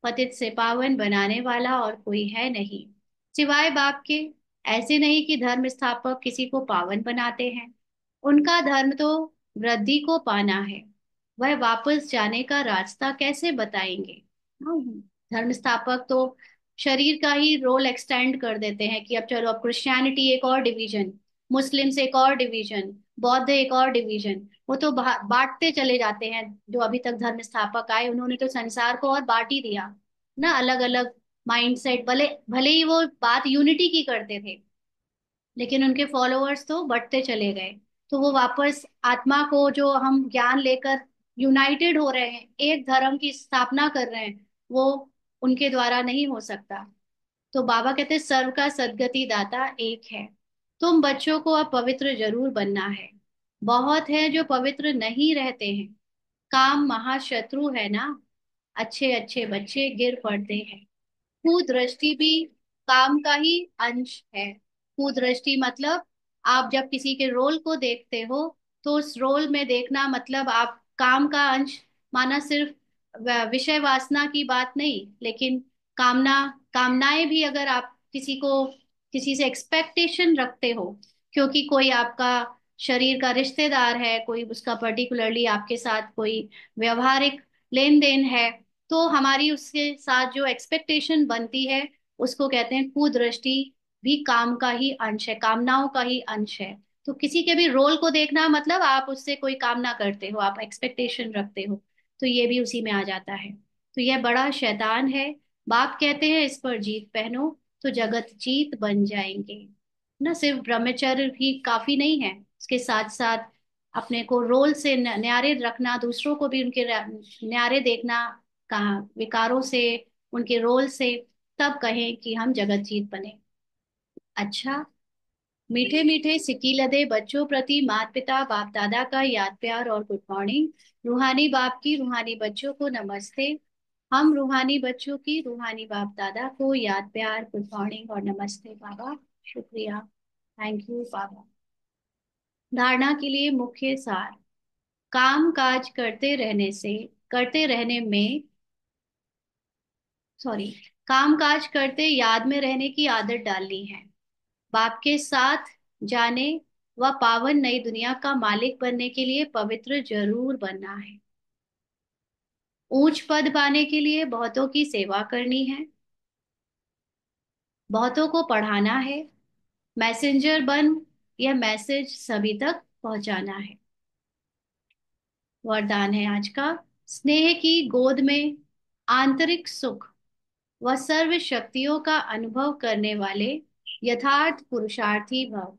पतित से पावन बनाने वाला और कोई है नहीं सिवाय बाप के। ऐसे नहीं कि धर्म स्थापक किसी को पावन बनाते हैं। उनका धर्म तो वृद्धि को पाना है। वह वापस जाने का रास्ता कैसे बताएंगे? हाँ, धर्म स्थापक तो शरीर का ही रोल एक्सटेंड कर देते हैं कि अब चलो, अब क्रिश्चियनिटी एक और डिवीजन, मुस्लिम्स एक और डिवीजन, बौद्ध एक और डिवीजन। वो तो बांटते चले जाते हैं। जो अभी तक धर्म स्थापक आए उन्होंने तो संसार को और बांट ही दिया ना। अलग अलग माइंडसेट, भले भले ही वो बात यूनिटी की करते थे, लेकिन उनके फॉलोअर्स तो बढ़ते चले गए। तो वो वापस आत्मा को, जो हम ज्ञान लेकर यूनाइटेड हो रहे हैं, एक धर्म की स्थापना कर रहे हैं, वो उनके द्वारा नहीं हो सकता। तो बाबा कहते हैं सर्व का सद्गति दाता एक है। तुम बच्चों को अब पवित्र जरूर बनना है। बहुत है जो पवित्र नहीं रहते हैं। काम महाशत्रु है ना। अच्छे अच्छे बच्चे गिर पड़ते हैं। कुदृष्टि भी काम का ही अंश है। कुदृष्टि मतलब आप जब किसी के रोल को देखते हो, तो उस रोल में देखना मतलब आप काम का अंश, माना सिर्फ विषय वासना की बात नहीं, लेकिन कामना, कामनाएं भी अगर आप किसी से एक्सपेक्टेशन रखते हो, क्योंकि कोई आपका शरीर का रिश्तेदार है, कोई उसका पर्टिकुलरली आपके साथ कोई व्यवहारिक लेन देन है, तो हमारी उसके साथ जो एक्सपेक्टेशन बनती है उसको कहते हैं कुदृष्टि। भी काम का ही अंश है, कामनाओं का ही अंश है। तो किसी के भी रोल को देखना मतलब आप उससे कोई कामना करते हो, आप एक्सपेक्टेशन रखते हो, तो ये भी उसी में आ जाता है। तो यह बड़ा शैतान है। बाप कहते हैं इस पर जीत पहनो तो जगत जीत बन जाएंगे। ना सिर्फ ब्रह्मचर्य भी काफी नहीं है, उसके साथ साथ अपने को रोल से न्यारे रखना, दूसरों को भी उनके न्यारे देखना, कहा विकारों से, उनके रोल से, तब कहें कि हम जगत जीत बने। अच्छा, मीठे मीठे सिक्की लदे बच्चों प्रति माता पिता बाप दादा का याद प्यार और गुड मॉर्निंग। रूहानी बाप की रूहानी बच्चों को नमस्ते। हम रूहानी बच्चों की रूहानी बाप दादा को याद प्यार, गुड मॉर्निंग और नमस्ते बाबा। शुक्रिया, थैंक यू बाबा। धारणा के लिए मुख्य सार। काम काज करते रहने में, सॉरी, काम काज करते याद में रहने की आदत डालनी है। बाप के साथ जाने व पावन नई दुनिया का मालिक बनने के लिए पवित्र जरूर बनना है। ऊंच पद पाने के लिए बहुतों की सेवा करनी है, बहुतों को पढ़ाना है। मैसेंजर बन यह मैसेज सभी तक पहुंचाना है। वरदान है आज का। स्नेह की गोद में आंतरिक सुख व सर्व शक्तियों का अनुभव करने वाले यथार्थ पुरुषार्थी भव।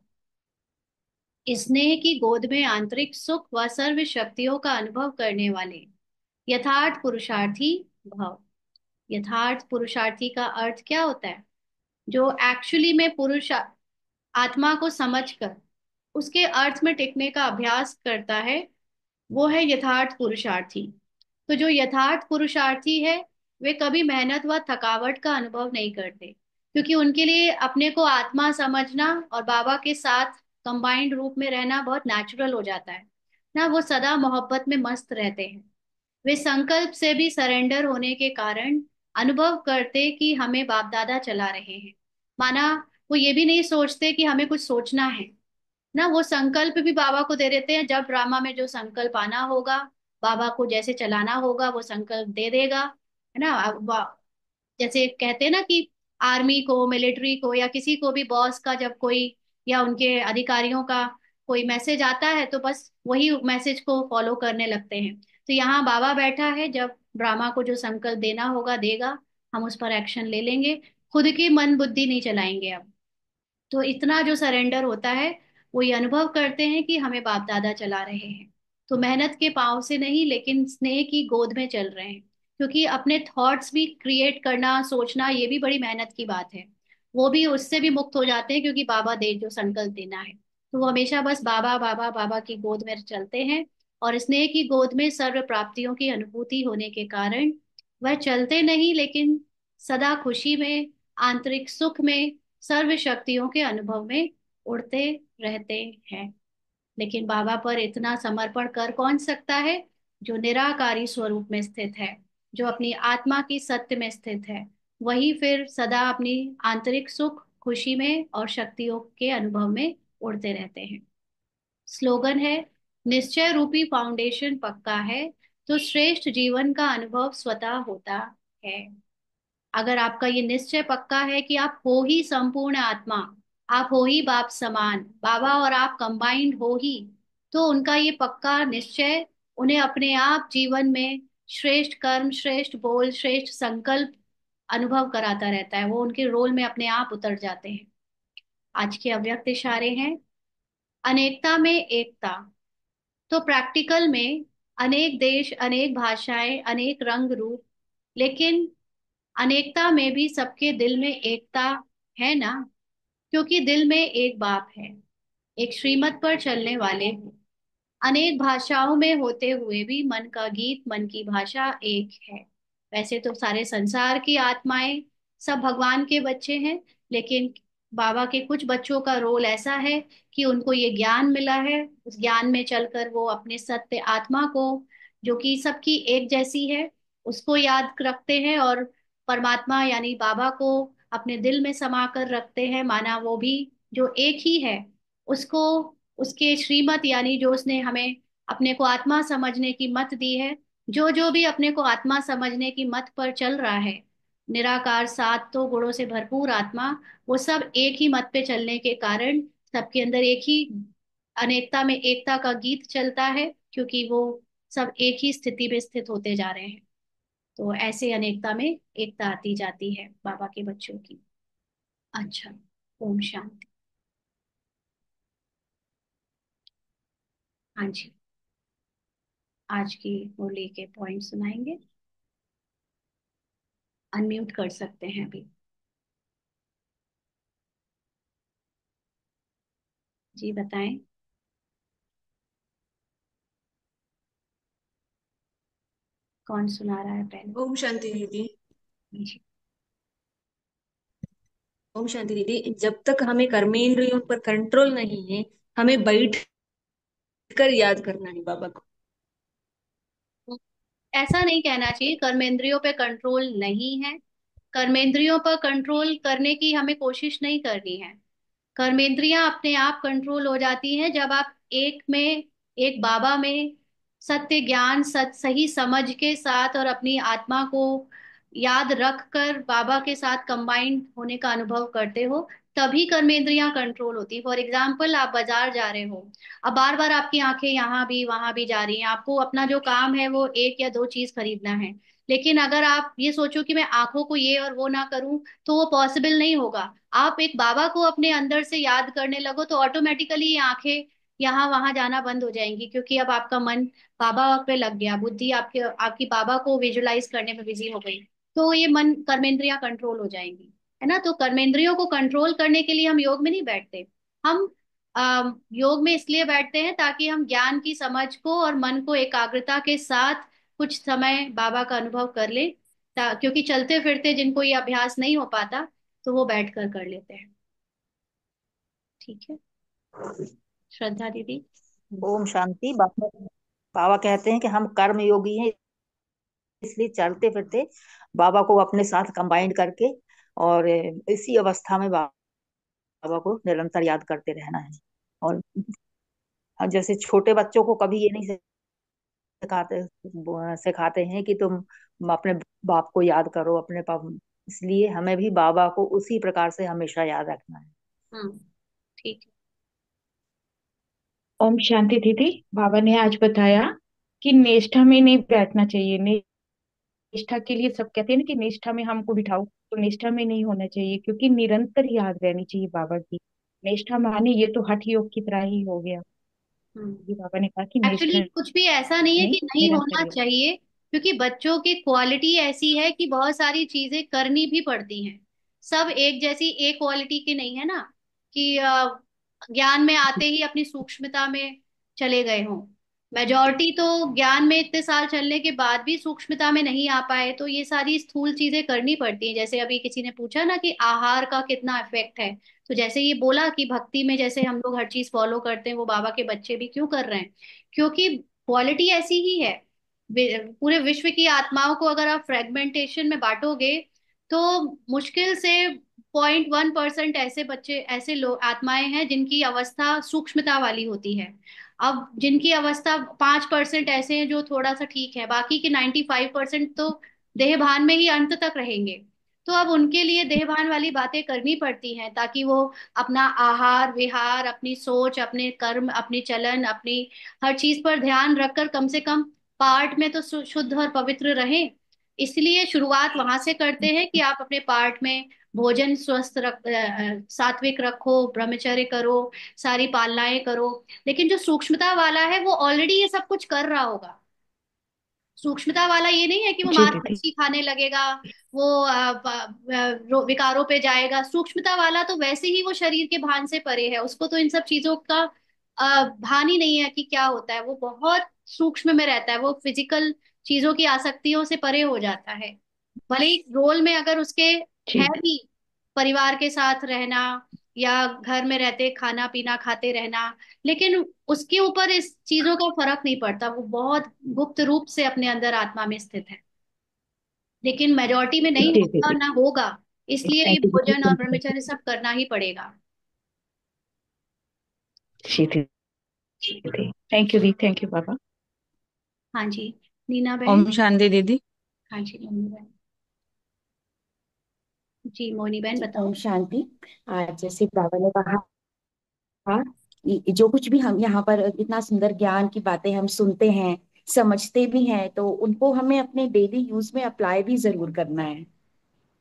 स्नेह की गोद में आंतरिक सुख व सर्व शक्तियों का अनुभव करने वाले यथार्थ पुरुषार्थी भव। यथार्थ पुरुषार्थी का अर्थ क्या होता है? जो एक्चुअली में पुरुष आत्मा को समझकर उसके अर्थ में टिकने का अभ्यास करता है, वो है यथार्थ पुरुषार्थी। तो जो यथार्थ पुरुषार्थी है, वे कभी मेहनत व थकावट का अनुभव नहीं करते, क्योंकि उनके लिए अपने को आत्मा समझना और बाबा के साथ कंबाइंड रूप में रहना बहुत नेचुरल हो जाता है ना। वो सदा मोहब्बत में मस्त रहते हैं। वे संकल्प से भी सरेंडर होने के कारण अनुभव करते कि हमें बाप दादा चला रहे हैं। माना वो ये भी नहीं सोचते कि हमें कुछ सोचना है ना, वो संकल्प भी बाबा को दे देते हैं। जब ड्रामा में जो संकल्प आना होगा, बाबा को जैसे चलाना होगा, वो संकल्प दे देगा, है ना। जैसे कहते हैं ना कि आर्मी को, मिलिट्री को, या किसी को भी बॉस का जब कोई या उनके अधिकारियों का कोई मैसेज आता है तो बस वही मैसेज को फॉलो करने लगते हैं। तो यहाँ बाबा बैठा है, जब ड्रामा को जो संकल्प देना होगा देगा, हम उस पर एक्शन ले लेंगे, खुद की मन बुद्धि नहीं चलाएंगे अब। तो इतना जो सरेंडर होता है, वो ये अनुभव करते हैं कि हमें बाप दादा चला रहे हैं। तो मेहनत के पाँव से नहीं, लेकिन स्नेह की गोद में चल रहे हैं। क्योंकि अपने थॉट्स भी क्रिएट करना, सोचना, ये भी बड़ी मेहनत की बात है। वो भी उससे भी मुक्त हो जाते हैं, क्योंकि बाबा दे जो संकल्प देना है। तो वो हमेशा बस बाबा बाबा बाबा की गोद में चलते हैं। और स्नेह की गोद में सर्व प्राप्तियों की अनुभूति होने के कारण वह चलते नहीं, लेकिन सदा खुशी में, आंतरिक सुख में, सर्व शक्तियों के अनुभव में उड़ते रहते हैं। लेकिन बाबा पर इतना समर्पण कर कौन सकता है? जो निराकारी स्वरूप में स्थित है, जो अपनी आत्मा की सत्य में स्थित है, वही फिर सदा अपनी आंतरिक सुख, खुशी में और शक्तियों के अनुभव में उड़ते रहते हैं। स्लोगन है, निश्चय रूपी फाउंडेशन पक्का है तो श्रेष्ठ जीवन का अनुभव स्वतः होता है। अगर आपका ये निश्चय पक्का है कि आप हो ही संपूर्ण आत्मा, आप हो ही बाप समान, बाबा और आप कंबाइंड हो ही, तो उनका ये पक्का निश्चय उन्हें अपने आप जीवन में श्रेष्ठ कर्म, श्रेष्ठ बोल, श्रेष्ठ संकल्प अनुभव कराता रहता है। वो उनके रोल में अपने आप उतर जाते हैं। आज के अव्यक्त इशारे हैं। अनेकता में एकता। तो प्रैक्टिकल में अनेक देश, अनेक भाषाएं, अनेक रंग रूप, लेकिन अनेकता में भी सबके दिल में एकता है ना। क्योंकि दिल में एक बाप है, एक श्रीमत पर चलने वाले हैं। अनेक भाषाओं में होते हुए भी मन का गीत, मन की भाषा एक है। वैसे तो सारे संसार की आत्माएं सब भगवान के बच्चे हैं, लेकिन बाबा के कुछ बच्चों का रोल ऐसा है कि उनको ये ज्ञान मिला है, उस ज्ञान में चलकर वो अपने सत्य आत्मा को, जो कि सबकी एक जैसी है, उसको याद रखते हैं, और परमात्मा यानी बाबा को अपने दिल में समा कर रखते हैं। माना वो भी जो एक ही है, उसको, उसके श्रीमत यानी जो उसने हमें अपने को आत्मा समझने की मत दी है, जो जो भी अपने को आत्मा समझने की मत पर चल रहा है, निराकार, सात तो गुणों से भरपूर आत्मा, वो सब एक ही मत पे चलने के कारण सबके अंदर एक ही अनेकता में एकता का गीत चलता है, क्योंकि वो सब एक ही स्थिति में स्थित होते जा रहे हैं। तो ऐसे अनेकता में एकता आती जाती है बाबा के बच्चों की। अच्छा। ओम शांति। हाँ जी, आज की मुरली के पॉइंट सुनाएंगे। अनम्यूट कर सकते हैं अभी। जी बताएं। कौन सुना रहा है पहले? ओम शांति दीदी। जी। ओम शांति दीदी, जब तक हमें कर्मेंद्रियों पर कंट्रोल नहीं है, हमें बैठ कर याद करना है बाबा को। ऐसा नहीं कहना चाहिए कर्मेंद्रियों पे कंट्रोल नहीं है। कर्मेंद्रियों पर कंट्रोल करने की हमें कोशिश नहीं करनी है। कर्मेंद्रियां अपने आप कंट्रोल हो जाती हैं जब आप एक में, एक बाबा में सत्य ज्ञान, सही समझ के साथ और अपनी आत्मा को याद रख कर बाबा के साथ कंबाइंड होने का अनुभव करते हो। तभी कर्मेंद्रियां कंट्रोल होती है। फॉर एग्जाम्पल, आप बाजार जा रहे हो, अब बार बार आपकी आंखें यहाँ भी वहां भी जा रही हैं, आपको अपना जो काम है वो एक या दो चीज खरीदना है। लेकिन अगर आप ये सोचो कि मैं आंखों को ये और वो ना करूं, तो वो पॉसिबल नहीं होगा। आप एक बाबा को अपने अंदर से याद करने लगो तो ऑटोमेटिकली ये आंखें यहाँ वहां जाना बंद हो जाएंगी, क्योंकि अब आपका मन बाबा पे लग गया, बुद्धि आपके आपकी बाबा को विजुलाइज करने में बिजी हो गई। तो ये मन कर्मेंद्रियां कंट्रोल हो जाएंगी, है ना। तो कर्मेंद्रियों को कंट्रोल करने के लिए हम योग में नहीं बैठते। हम योग में इसलिए बैठते हैं ताकि हम ज्ञान की समझ को और मन को एकाग्रता के साथ कुछ समय बाबा का अनुभव कर ले। क्योंकि चलते फिरते जिनको ये अभ्यास नहीं हो पाता, तो वो बैठ कर लेते हैं। ठीक है। श्रद्धा दीदी। ओम शांति। बाबा बाबा कहते हैं कि हम कर्म योगी हैं, इसलिए चलते फिरते बाबा को अपने साथ कंबाइंड करके और इसी अवस्था में बाबा को निरंतर याद करते रहना है। और जैसे छोटे बच्चों को कभी ये नहीं सिखाते सिखाते हैं कि तुम अपने बाप को याद करो, अपने पाप। इसलिए हमें भी बाबा को उसी प्रकार से हमेशा याद रखना है। हम्म। ठीक ओम शांति दीदी। बाबा ने आज बताया कि निष्ठा में नहीं बैठना चाहिए। निष्ठा के लिए सब कहते हैं ना कि निष्ठा में हमको बिठाओ, तो निष्ठा में नहीं होना चाहिए, क्योंकि निरंतर याद रहनी चाहिए बाबा की। निष्ठा माने ये तो हठ योग की तरह ही हो गया। है। ये बाबा ने कहा कि एक्चुअली निष्ठा कुछ भी ऐसा नहीं है नहीं, कि नहीं निरंतर होना याद। चाहिए, क्योंकि बच्चों की क्वालिटी ऐसी है कि बहुत सारी चीजें करनी भी पड़ती हैं। सब एक जैसी एक क्वालिटी की नहीं है ना, कि ज्ञान में आते ही अपनी सूक्ष्मता में चले गए हों। मेजॉरिटी तो ज्ञान में इतने साल चलने के बाद भी सूक्ष्मता में नहीं आ पाए, तो ये सारी स्थूल चीजें करनी पड़ती हैं। जैसे अभी किसी ने पूछा ना कि आहार का कितना इफेक्ट है, तो जैसे ये बोला कि भक्ति में जैसे हम लोग हर चीज फॉलो करते हैं, वो बाबा के बच्चे भी क्यों कर रहे हैं? क्योंकि क्वालिटी ऐसी ही है। पूरे विश्व की आत्माओं को अगर आप फ्रेगमेंटेशन में बांटोगे, तो मुश्किल से 0.1% ऐसे बच्चे, ऐसे लोग, आत्माएं हैं जिनकी अवस्था सूक्ष्मता वाली होती है। अब जिनकी अवस्था 5% ऐसे हैं जो थोड़ा सा ठीक है, बाकी के 95% तो देह भान में ही अंत तक रहेंगे। तो अब उनके लिए देहभान वाली बातें करनी पड़ती हैं, ताकि वो अपना आहार विहार, अपनी सोच, अपने कर्म, अपनी चलन, अपनी हर चीज पर ध्यान रखकर कम से कम पार्ट में तो शुद्ध और पवित्र रहें। इसलिए शुरुआत वहां से करते हैं कि आप अपने पार्ट में भोजन स्वस्थ सात्विक रखो, ब्रह्मचर्य करो, सारी पालनाएं करो। लेकिन जो सूक्ष्मता वाला है वो ऑलरेडी ये सब कुछ कर रहा होगा। सूक्ष्मता वाला ये नहीं है कि वो जी मांस दीदी। मच्छी खाने लगेगा, वो विकारों पे जाएगा। सूक्ष्मता वाला तो वैसे ही वो शरीर के भान से परे है, उसको तो इन सब चीजों का भान ही नहीं है कि क्या होता है। वो बहुत सूक्ष्म में रहता है, वो फिजिकल चीजों की आसक्तियों से परे हो जाता है। भले ही रोल में अगर उसके है जी भी परिवार के साथ रहना, या घर में रहते खाना पीना खाते रहना, लेकिन उसके ऊपर इस चीजों का फर्क नहीं पड़ता। वो बहुत गुप्त रूप से अपने अंदर आत्मा में स्थित है, लेकिन मेजोरिटी में नहीं जी होता दीदी। ना होगा। इसलिए ये थैंक यू भोजन और दीदी। ब्रह्मचर्य सब करना ही पड़ेगा। जी दीदी। थैंक यू दी। थैंक यू बाबा। हाँ जी। नीना बहन। ओम शांति दीदी। हाँ जी मम्मी बहन। जी मोनी बहन जी, बताओ। ओम शांति। आज जैसे बाबा ने कहा, जो कुछ भी हम यहाँ पर इतना सुंदर ज्ञान की बातें हम सुनते हैं, समझते भी हैं, तो उनको हमें अपने डेली यूज में अप्लाई भी जरूर करना है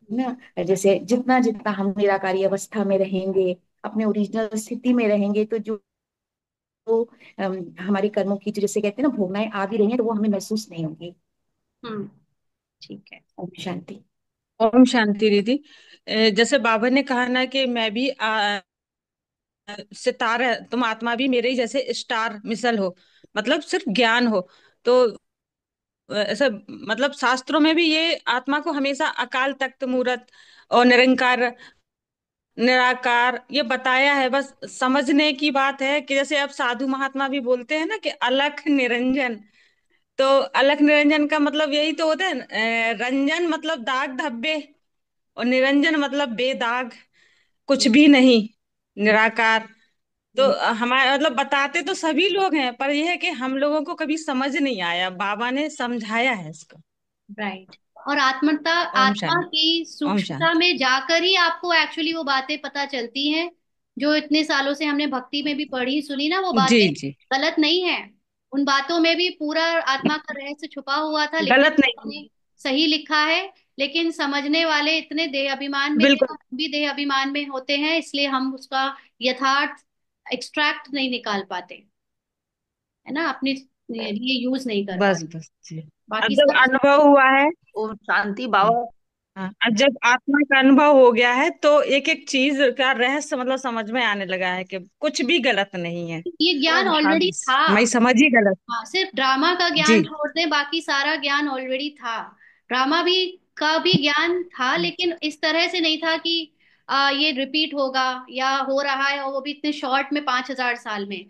ना। जैसे जितना जितना हम निराकारी अवस्था में रहेंगे, अपने ओरिजिनल स्थिति में रहेंगे, तो जो हमारे कर्मों की जो, जैसे कहते हैं ना, भोगनाएं आ भी रही हैं, तो वो हमें महसूस नहीं होंगी। हम्म। ठीक है। ओम शांति। ओम शांति दीदी। जैसे बाबा ने कहा ना कि मैं भी सितारा, तुम आत्मा भी मेरे ही जैसे स्टार मिसल हो, मतलब सिर्फ ज्ञान हो। तो ऐसा, मतलब शास्त्रों में भी ये आत्मा को हमेशा अकाल तख्त मूर्त और निरंकार निराकार ये बताया है। बस समझने की बात है कि जैसे अब साधु महात्मा भी बोलते हैं ना कि अलख निरंजन। तो अलख निरंजन का मतलब यही तो होता है रंजन मतलब दाग धब्बे, और निरंजन मतलब बेदाग, कुछ भी नहीं, निराकार। तो हमारे मतलब बताते तो सभी लोग हैं, पर यह है कि हम लोगों को कभी समझ नहीं आया, बाबा ने समझाया है इसको। राइट। और आत्मता, ओम आत्मा शांति। की ओम सूक्ष्मता शांति। में जाकर ही आपको एक्चुअली वो बातें पता चलती हैं, जो इतने सालों से हमने भक्ति में भी पढ़ी सुनी ना, वो जी बातें जी। गलत नहीं है। उन बातों में भी पूरा आत्मा का रहस्य छुपा हुआ था, लिखा गलत नहीं। ने सही लिखा है। लेकिन समझने वाले इतने देह अभिमान में थे, बिल्कुल। और हम भी देह अभिमान में होते हैं, इसलिए हम उसका यथार्थ एक्सट्रैक्ट नहीं निकाल पाते, है ना, अपने लिए यूज नहीं कर बस पाते। बस जी। अब बाकी जब सब अनुभव हुआ है, ओम शांति बाबा। हाँ, अब जब आत्मा का अनुभव हो गया है तो एक एक चीज का रहस्य मतलब समझ में आने लगा है कि कुछ भी गलत नहीं है। ये ज्ञान ओम ऑलरेडी शांति। था। मैं समझ ही गलत। हाँ, सिर्फ ड्रामा का जी ज्ञान छोड़ दें, बाकी सारा ज्ञान ऑलरेडी था। ड्रामा भी का भी ज्ञान था, लेकिन इस तरह से नहीं था कि ये रिपीट होगा या हो रहा है, और वो भी इतने शॉर्ट में 5,000 साल में।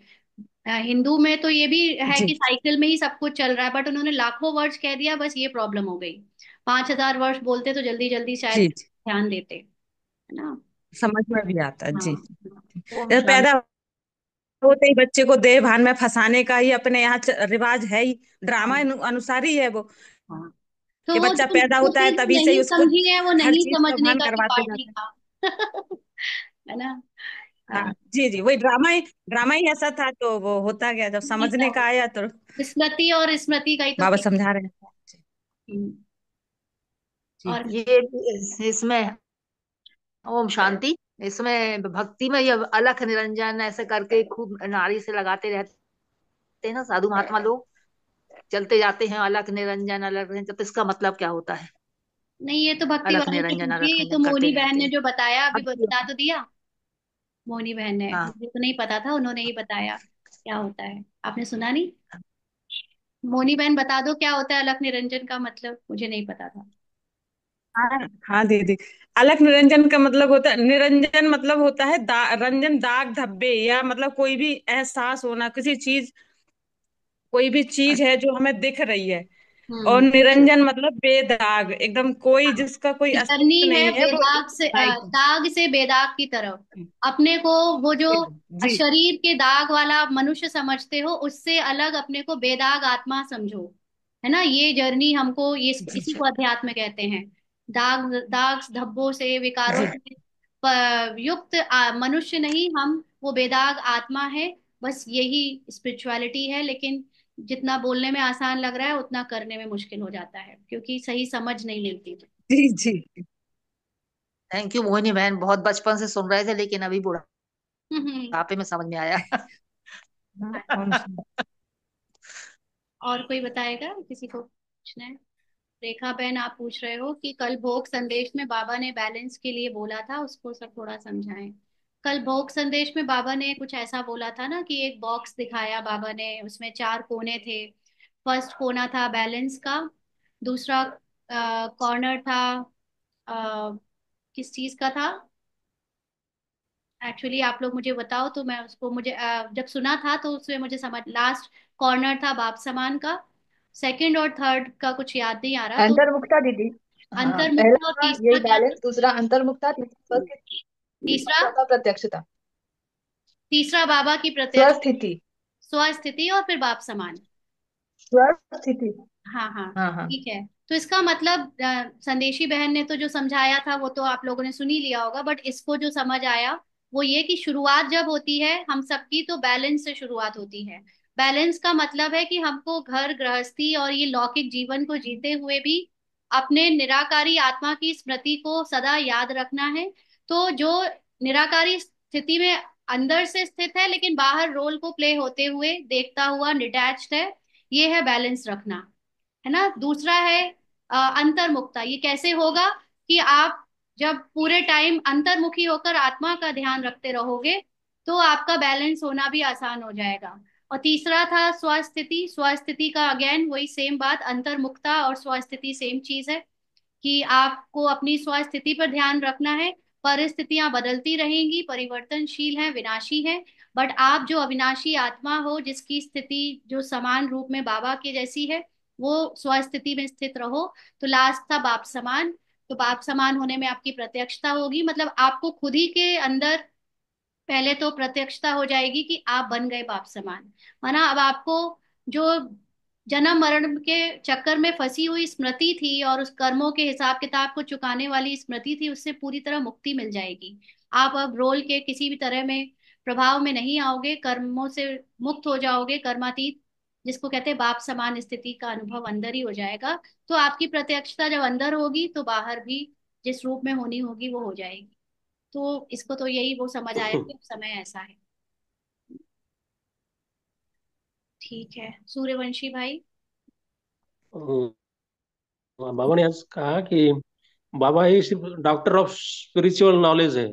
हिंदू में तो ये भी है जी कि साइकिल में ही सब कुछ चल रहा है, बट उन्होंने लाखों वर्ष कह दिया, बस ये प्रॉब्लम हो गई। 5,000 वर्ष बोलते तो जल्दी जल्दी शायद जी जी। ध्यान देते, है ना। समझ में भी आता है जी। हाँ। ओम जब शांति। पैदा होते ही बच्चे को देह भान में फंसाने का ही अपने यहाँ रिवाज है ही, ड्रामा हाँ। अनुसार ही है वो, हाँ। तो कि वो बच्चा जो पैदा जो होता है चीज तभी से ही नहीं उसको समझी है, वो हर नहीं चीज का समझने भान का भी करवाते पार्ट ही जाते हैं। था। है ना। हाँ हाँ, जी जी, वही ड्रामा ही ऐसा था, तो वो होता गया, जब नहीं समझने था। का आया तो स्मृति और स्मृति का ही तो बाबा खेल। समझा रहे हैं। हम्म। जी और ये इसमें ओम शांति, इसमें भक्ति में ये अलख निरंजन ऐसे करके खूब नारी से लगाते रहते हैं ना साधु महात्मा लोग, चलते जाते हैं अलख निरंजन अलख निरंजन, तो इसका मतलब क्या होता है? नहीं, ये तो भक्ति अलख वालों से निरंजन पूछिए, अलख ये तो निरंजन करते मोनी बहन रहते ने हैं। जो बताया अभी भक्ति। बता तो दिया। मोनी बहन ने, हाँ। मुझे तो नहीं पता था, उन्होंने ही बताया क्या होता है। आपने सुना नहीं? मोनी बहन बता दो क्या होता है अलख निरंजन का मतलब, मुझे नहीं पता था। हाँ हाँ दीदी, अलख निरंजन का मतलब होता है, निरंजन मतलब होता है रंजन दाग धब्बे, या मतलब कोई भी एहसास होना, किसी चीज, कोई भी चीज है जो हमें दिख रही है। और हम्म। अच्छा। निरंजन मतलब बेदाग, एकदम कोई जिसका कोई जर्नी अस्तित्व है नहीं है, वो बेदाग एकदम से लाइट। दाग से बेदाग की तरफ। अपने को वो जो जी शरीर के दाग वाला मनुष्य समझते हो, उससे अलग अपने को बेदाग आत्मा समझो, है ना। ये जर्नी हमको, ये जी इसी को अध्यात्म कहते हैं। दाग दाग धब्बों से, विकारों जी से युक्त मनुष्य नहीं हम, वो बेदाग आत्मा है। बस यही स्पिरिचुअलिटी है, लेकिन जितना बोलने में आसान लग रहा है, उतना करने में मुश्किल हो जाता है, क्योंकि सही समझ नहीं मिलती। जी जी। थैंक यू मोहिनी बहन, बहुत बचपन से सुन रहे थे लेकिन अभी हम्म। बुढ़ापे में समझ में आया। हाँ, ओम और कोई बताएगा, किसी को पूछना है? रेखा बहन, आप पूछ रहे हो कि कल भोग संदेश में बाबा ने बैलेंस के लिए बोला था, उसको सब थोड़ा समझाएं। कल भोग संदेश में बाबा ने कुछ ऐसा बोला था ना, कि एक बॉक्स दिखाया बाबा ने, उसमें 4 कोने थे। फर्स्ट कोना था बैलेंस का, दूसरा कॉर्नर था अ, किस चीज का था एक्चुअली, आप लोग मुझे बताओ तो मैं उसको, मुझे जब सुना था तो उसमें मुझे समझ, लास्ट कॉर्नर था बाप समान का। सेकंड और थर्ड का कुछ याद नहीं आ रहा तो। अंतर्मुखता दीदी। हाँ, अंतर्मुख पहला और था यही तीसरा क्या था? बैलेंस, दूसरा अंतर्मुखता, तीसरा स्वस्थिति और तीसरा, चौथा प्रत्यक्षता। तीसरा बाबा की प्रत्यक्ष स्वस्थिति। स्वस्थिति, और फिर बाप समान। स्वस्थिति। हाँ हाँ, हाँ हाँ। ठीक है। तो इसका मतलब संदेशी बहन ने तो जो समझाया था वो तो आप लोगों ने सुन ही लिया होगा, बट इसको जो समझ आया वो ये कि शुरुआत जब होती है हम सबकी, तो बैलेंस से शुरुआत होती है। बैलेंस का मतलब है कि हमको घर गृहस्थी और ये लौकिक जीवन को जीते हुए भी अपने निराकारी आत्मा की स्मृति को सदा याद रखना है। तो जो निराकारी स्थिति में अंदर से स्थित है लेकिन बाहर रोल को प्ले होते हुए देखता हुआ डिटैच्ड है, ये है बैलेंस रखना, है ना। दूसरा है अंतर्मुखता। ये कैसे होगा कि आप जब पूरे टाइम अंतर्मुखी होकर आत्मा का ध्यान रखते रहोगे तो आपका बैलेंस होना भी आसान हो जाएगा। और तीसरा था स्वस्थिति। स्वस्थिति का अगेन वही सेम बात, अंतर्मुखता और स्वस्थिति सेम चीज है कि आपको अपनी स्वस्थिति पर ध्यान रखना है। परिस्थितियां बदलती रहेंगी, परिवर्तनशील है, विनाशी है, बट आप जो अविनाशी आत्मा हो जिसकी स्थिति जो समान रूप में बाबा के जैसी है, वो स्वस्थिति में स्थित रहो। तो लास्ट था बाप समान। तो बाप समान होने में आपकी प्रत्यक्षता होगी, मतलब आपको खुद ही के अंदर पहले तो प्रत्यक्षता हो जाएगी कि आप बन गए बाप समान। माना अब आपको जो जन्म मरण के चक्कर में फंसी हुई स्मृति थी और उस कर्मों के हिसाब किताब को चुकाने वाली स्मृति थी, उससे पूरी तरह मुक्ति मिल जाएगी। आप अब रोल के किसी भी तरह में प्रभाव में नहीं आओगे, कर्मों से मुक्त हो जाओगे, कर्मातीत जिसको कहते हैं बाप समान स्थिति का अनुभव अंदर ही हो जाएगा। तो आपकी प्रत्यक्षता जब अंदर होगी तो बाहर भी जिस रूप में होनी होगी वो हो जाएगी। तो इसको तो यही वो समझ आया कि अब समय ऐसा है। ठीक है सूर्यवंशी भाई। बाबा ने आज कहा कि बाबा ही सिर्फ डॉक्टर ऑफ स्पिरिचुअल नॉलेज है,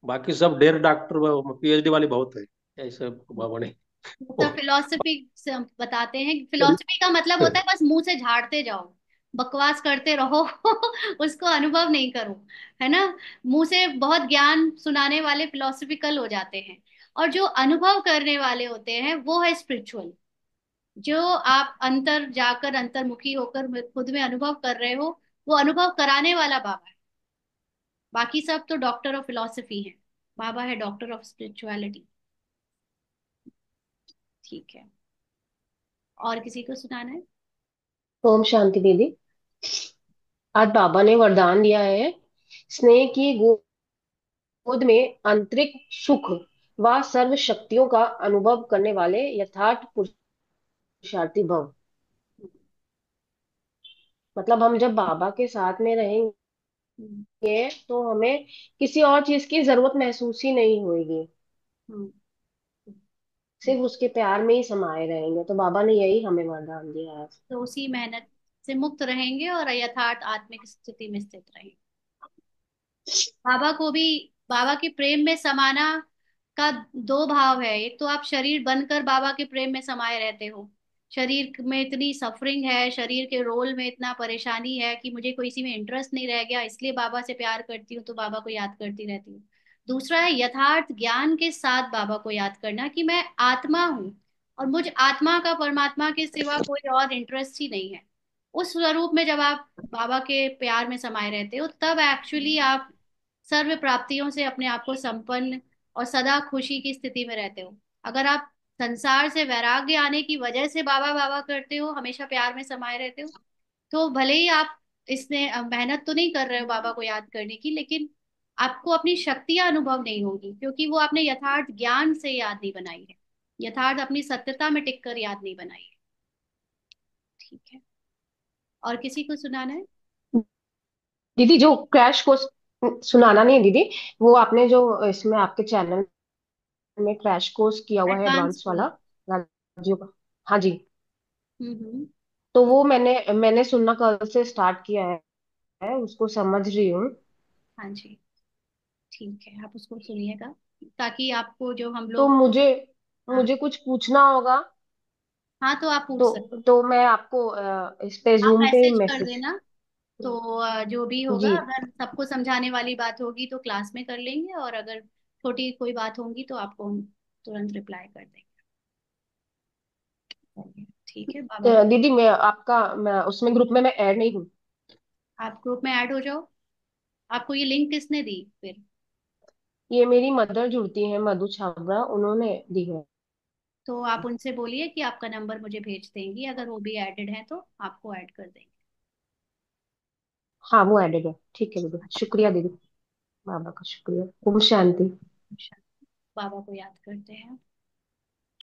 बाकी सब ढेर डॉक्टर पीएचडी वाले बहुत है, ऐसे बाबा ने। मतलब फिलोसफी से हम बताते हैं, फिलोसफी का मतलब होता है बस मुंह से झाड़ते जाओ, बकवास करते रहो उसको अनुभव नहीं करो, है ना। मुंह से बहुत ज्ञान सुनाने वाले फिलोसफिकल हो जाते हैं, और जो अनुभव करने वाले होते हैं वो है स्पिरिचुअल। जो आप अंतर जाकर अंतर्मुखी होकर खुद में अनुभव कर रहे हो, वो अनुभव कराने वाला बाबा है। बाकी सब तो डॉक्टर ऑफ फिलोसफी है, बाबा है डॉक्टर ऑफ स्पिरिचुअलिटी। ठीक है, और किसी को सुनाना है? ओम शांति दीदी। आज बाबा ने वरदान दिया है, स्नेह की गोद में आंतरिक सुख व सर्व शक्तियों का अनुभव करने वाले यथार्थ पुरुषार्थी भव। मतलब हम जब बाबा के साथ में रहेंगे हम्म। तो हमें किसी और चीज की जरूरत महसूस ही नहीं होगी, हम्म। सिर्फ उसके प्यार में ही समाये रहेंगे। तो बाबा ने यही हमें वरदान दिया है। तो उसी मेहनत से मुक्त रहेंगे और यथार्थ आत्मिक स्थिति में स्थित रहेंगे। बाबा को भी, बाबा के प्रेम में समाना का दो भाव है। एक तो आप शरीर बनकर बाबा के प्रेम में समाये रहते हो, शरीर में इतनी सफरिंग है, शरीर के रोल में इतना परेशानी है कि मुझे कोई इसी में इंटरेस्ट नहीं रह गया, इसलिए बाबा से प्यार करती हूँ तो बाबा को याद करती रहती हूँ। दूसरा है यथार्थ ज्ञान के साथ बाबा को याद करना कि मैं आत्मा हूँ और मुझ आत्मा का परमात्मा के सिवा कोई और इंटरेस्ट ही नहीं है। उस स्वरूप में जब आप बाबा के प्यार में समाये रहते हो तब एक्चुअली आप सर्व प्राप्तियों से अपने आप को संपन्न और सदा खुशी की स्थिति में रहते हो। अगर आप संसार से वैराग्य आने की वजह से बाबा बाबा करते हो, हमेशा प्यार में समाये रहते हो, तो भले ही आप इसने मेहनत तो नहीं कर रहे हो बाबा को याद करने की, लेकिन आपको अपनी शक्तियां अनुभव नहीं होगी क्योंकि वो आपने यथार्थ ज्ञान से याद नहीं बनाई है, यथार्थ अपनी सत्यता में टिक कर याद नहीं बनाई है। ठीक है, और किसी को सुनाना है? दीदी जो क्रैश कोर्स सुनाना नहीं है दीदी, वो आपने जो इसमें आपके चैनल में क्रैश कोर्स किया हुआ है एडवांस एडवांस वाला, कोर्स। राजू का। हाँ जी। हम्म। तो वो मैंने मैंने सुनना कल से स्टार्ट किया है, उसको समझ रही हूँ। हाँ जी, ठीक है, आप उसको सुनिएगा ताकि आपको जो हम तो लोग। मुझे हाँ, मुझे कुछ पूछना होगा, हाँ तो आप पूछ सकते तो मैं आपको इस पे हैं। आप जूम पे मैसेज कर मैसेज। देना। तो जो भी होगा, जी। अगर सबको समझाने वाली बात होगी तो क्लास में कर लेंगे, और अगर छोटी कोई बात होगी तो आपको हम तुरंत रिप्लाई कर देंगे। ठीक है बाबा। दीदी मैं उसमें ग्रुप में मैं ऐड नहीं हूँ। आप ग्रुप में ऐड हो जाओ। आपको ये लिंक किसने दी फिर? ये मेरी मदर जुड़ती है, मधु छाबड़ा, उन्होंने दी है। तो आप उनसे बोलिए कि आपका नंबर मुझे भेज देंगी, अगर वो भी एडेड है तो आपको ऐड कर देंगे। हाँ वो एडेड है, ठीक है दीदी, शुक्रिया दीदी, बाबा का शुक्रिया। ओम शांति। अच्छा, बाबा को याद करते हैं।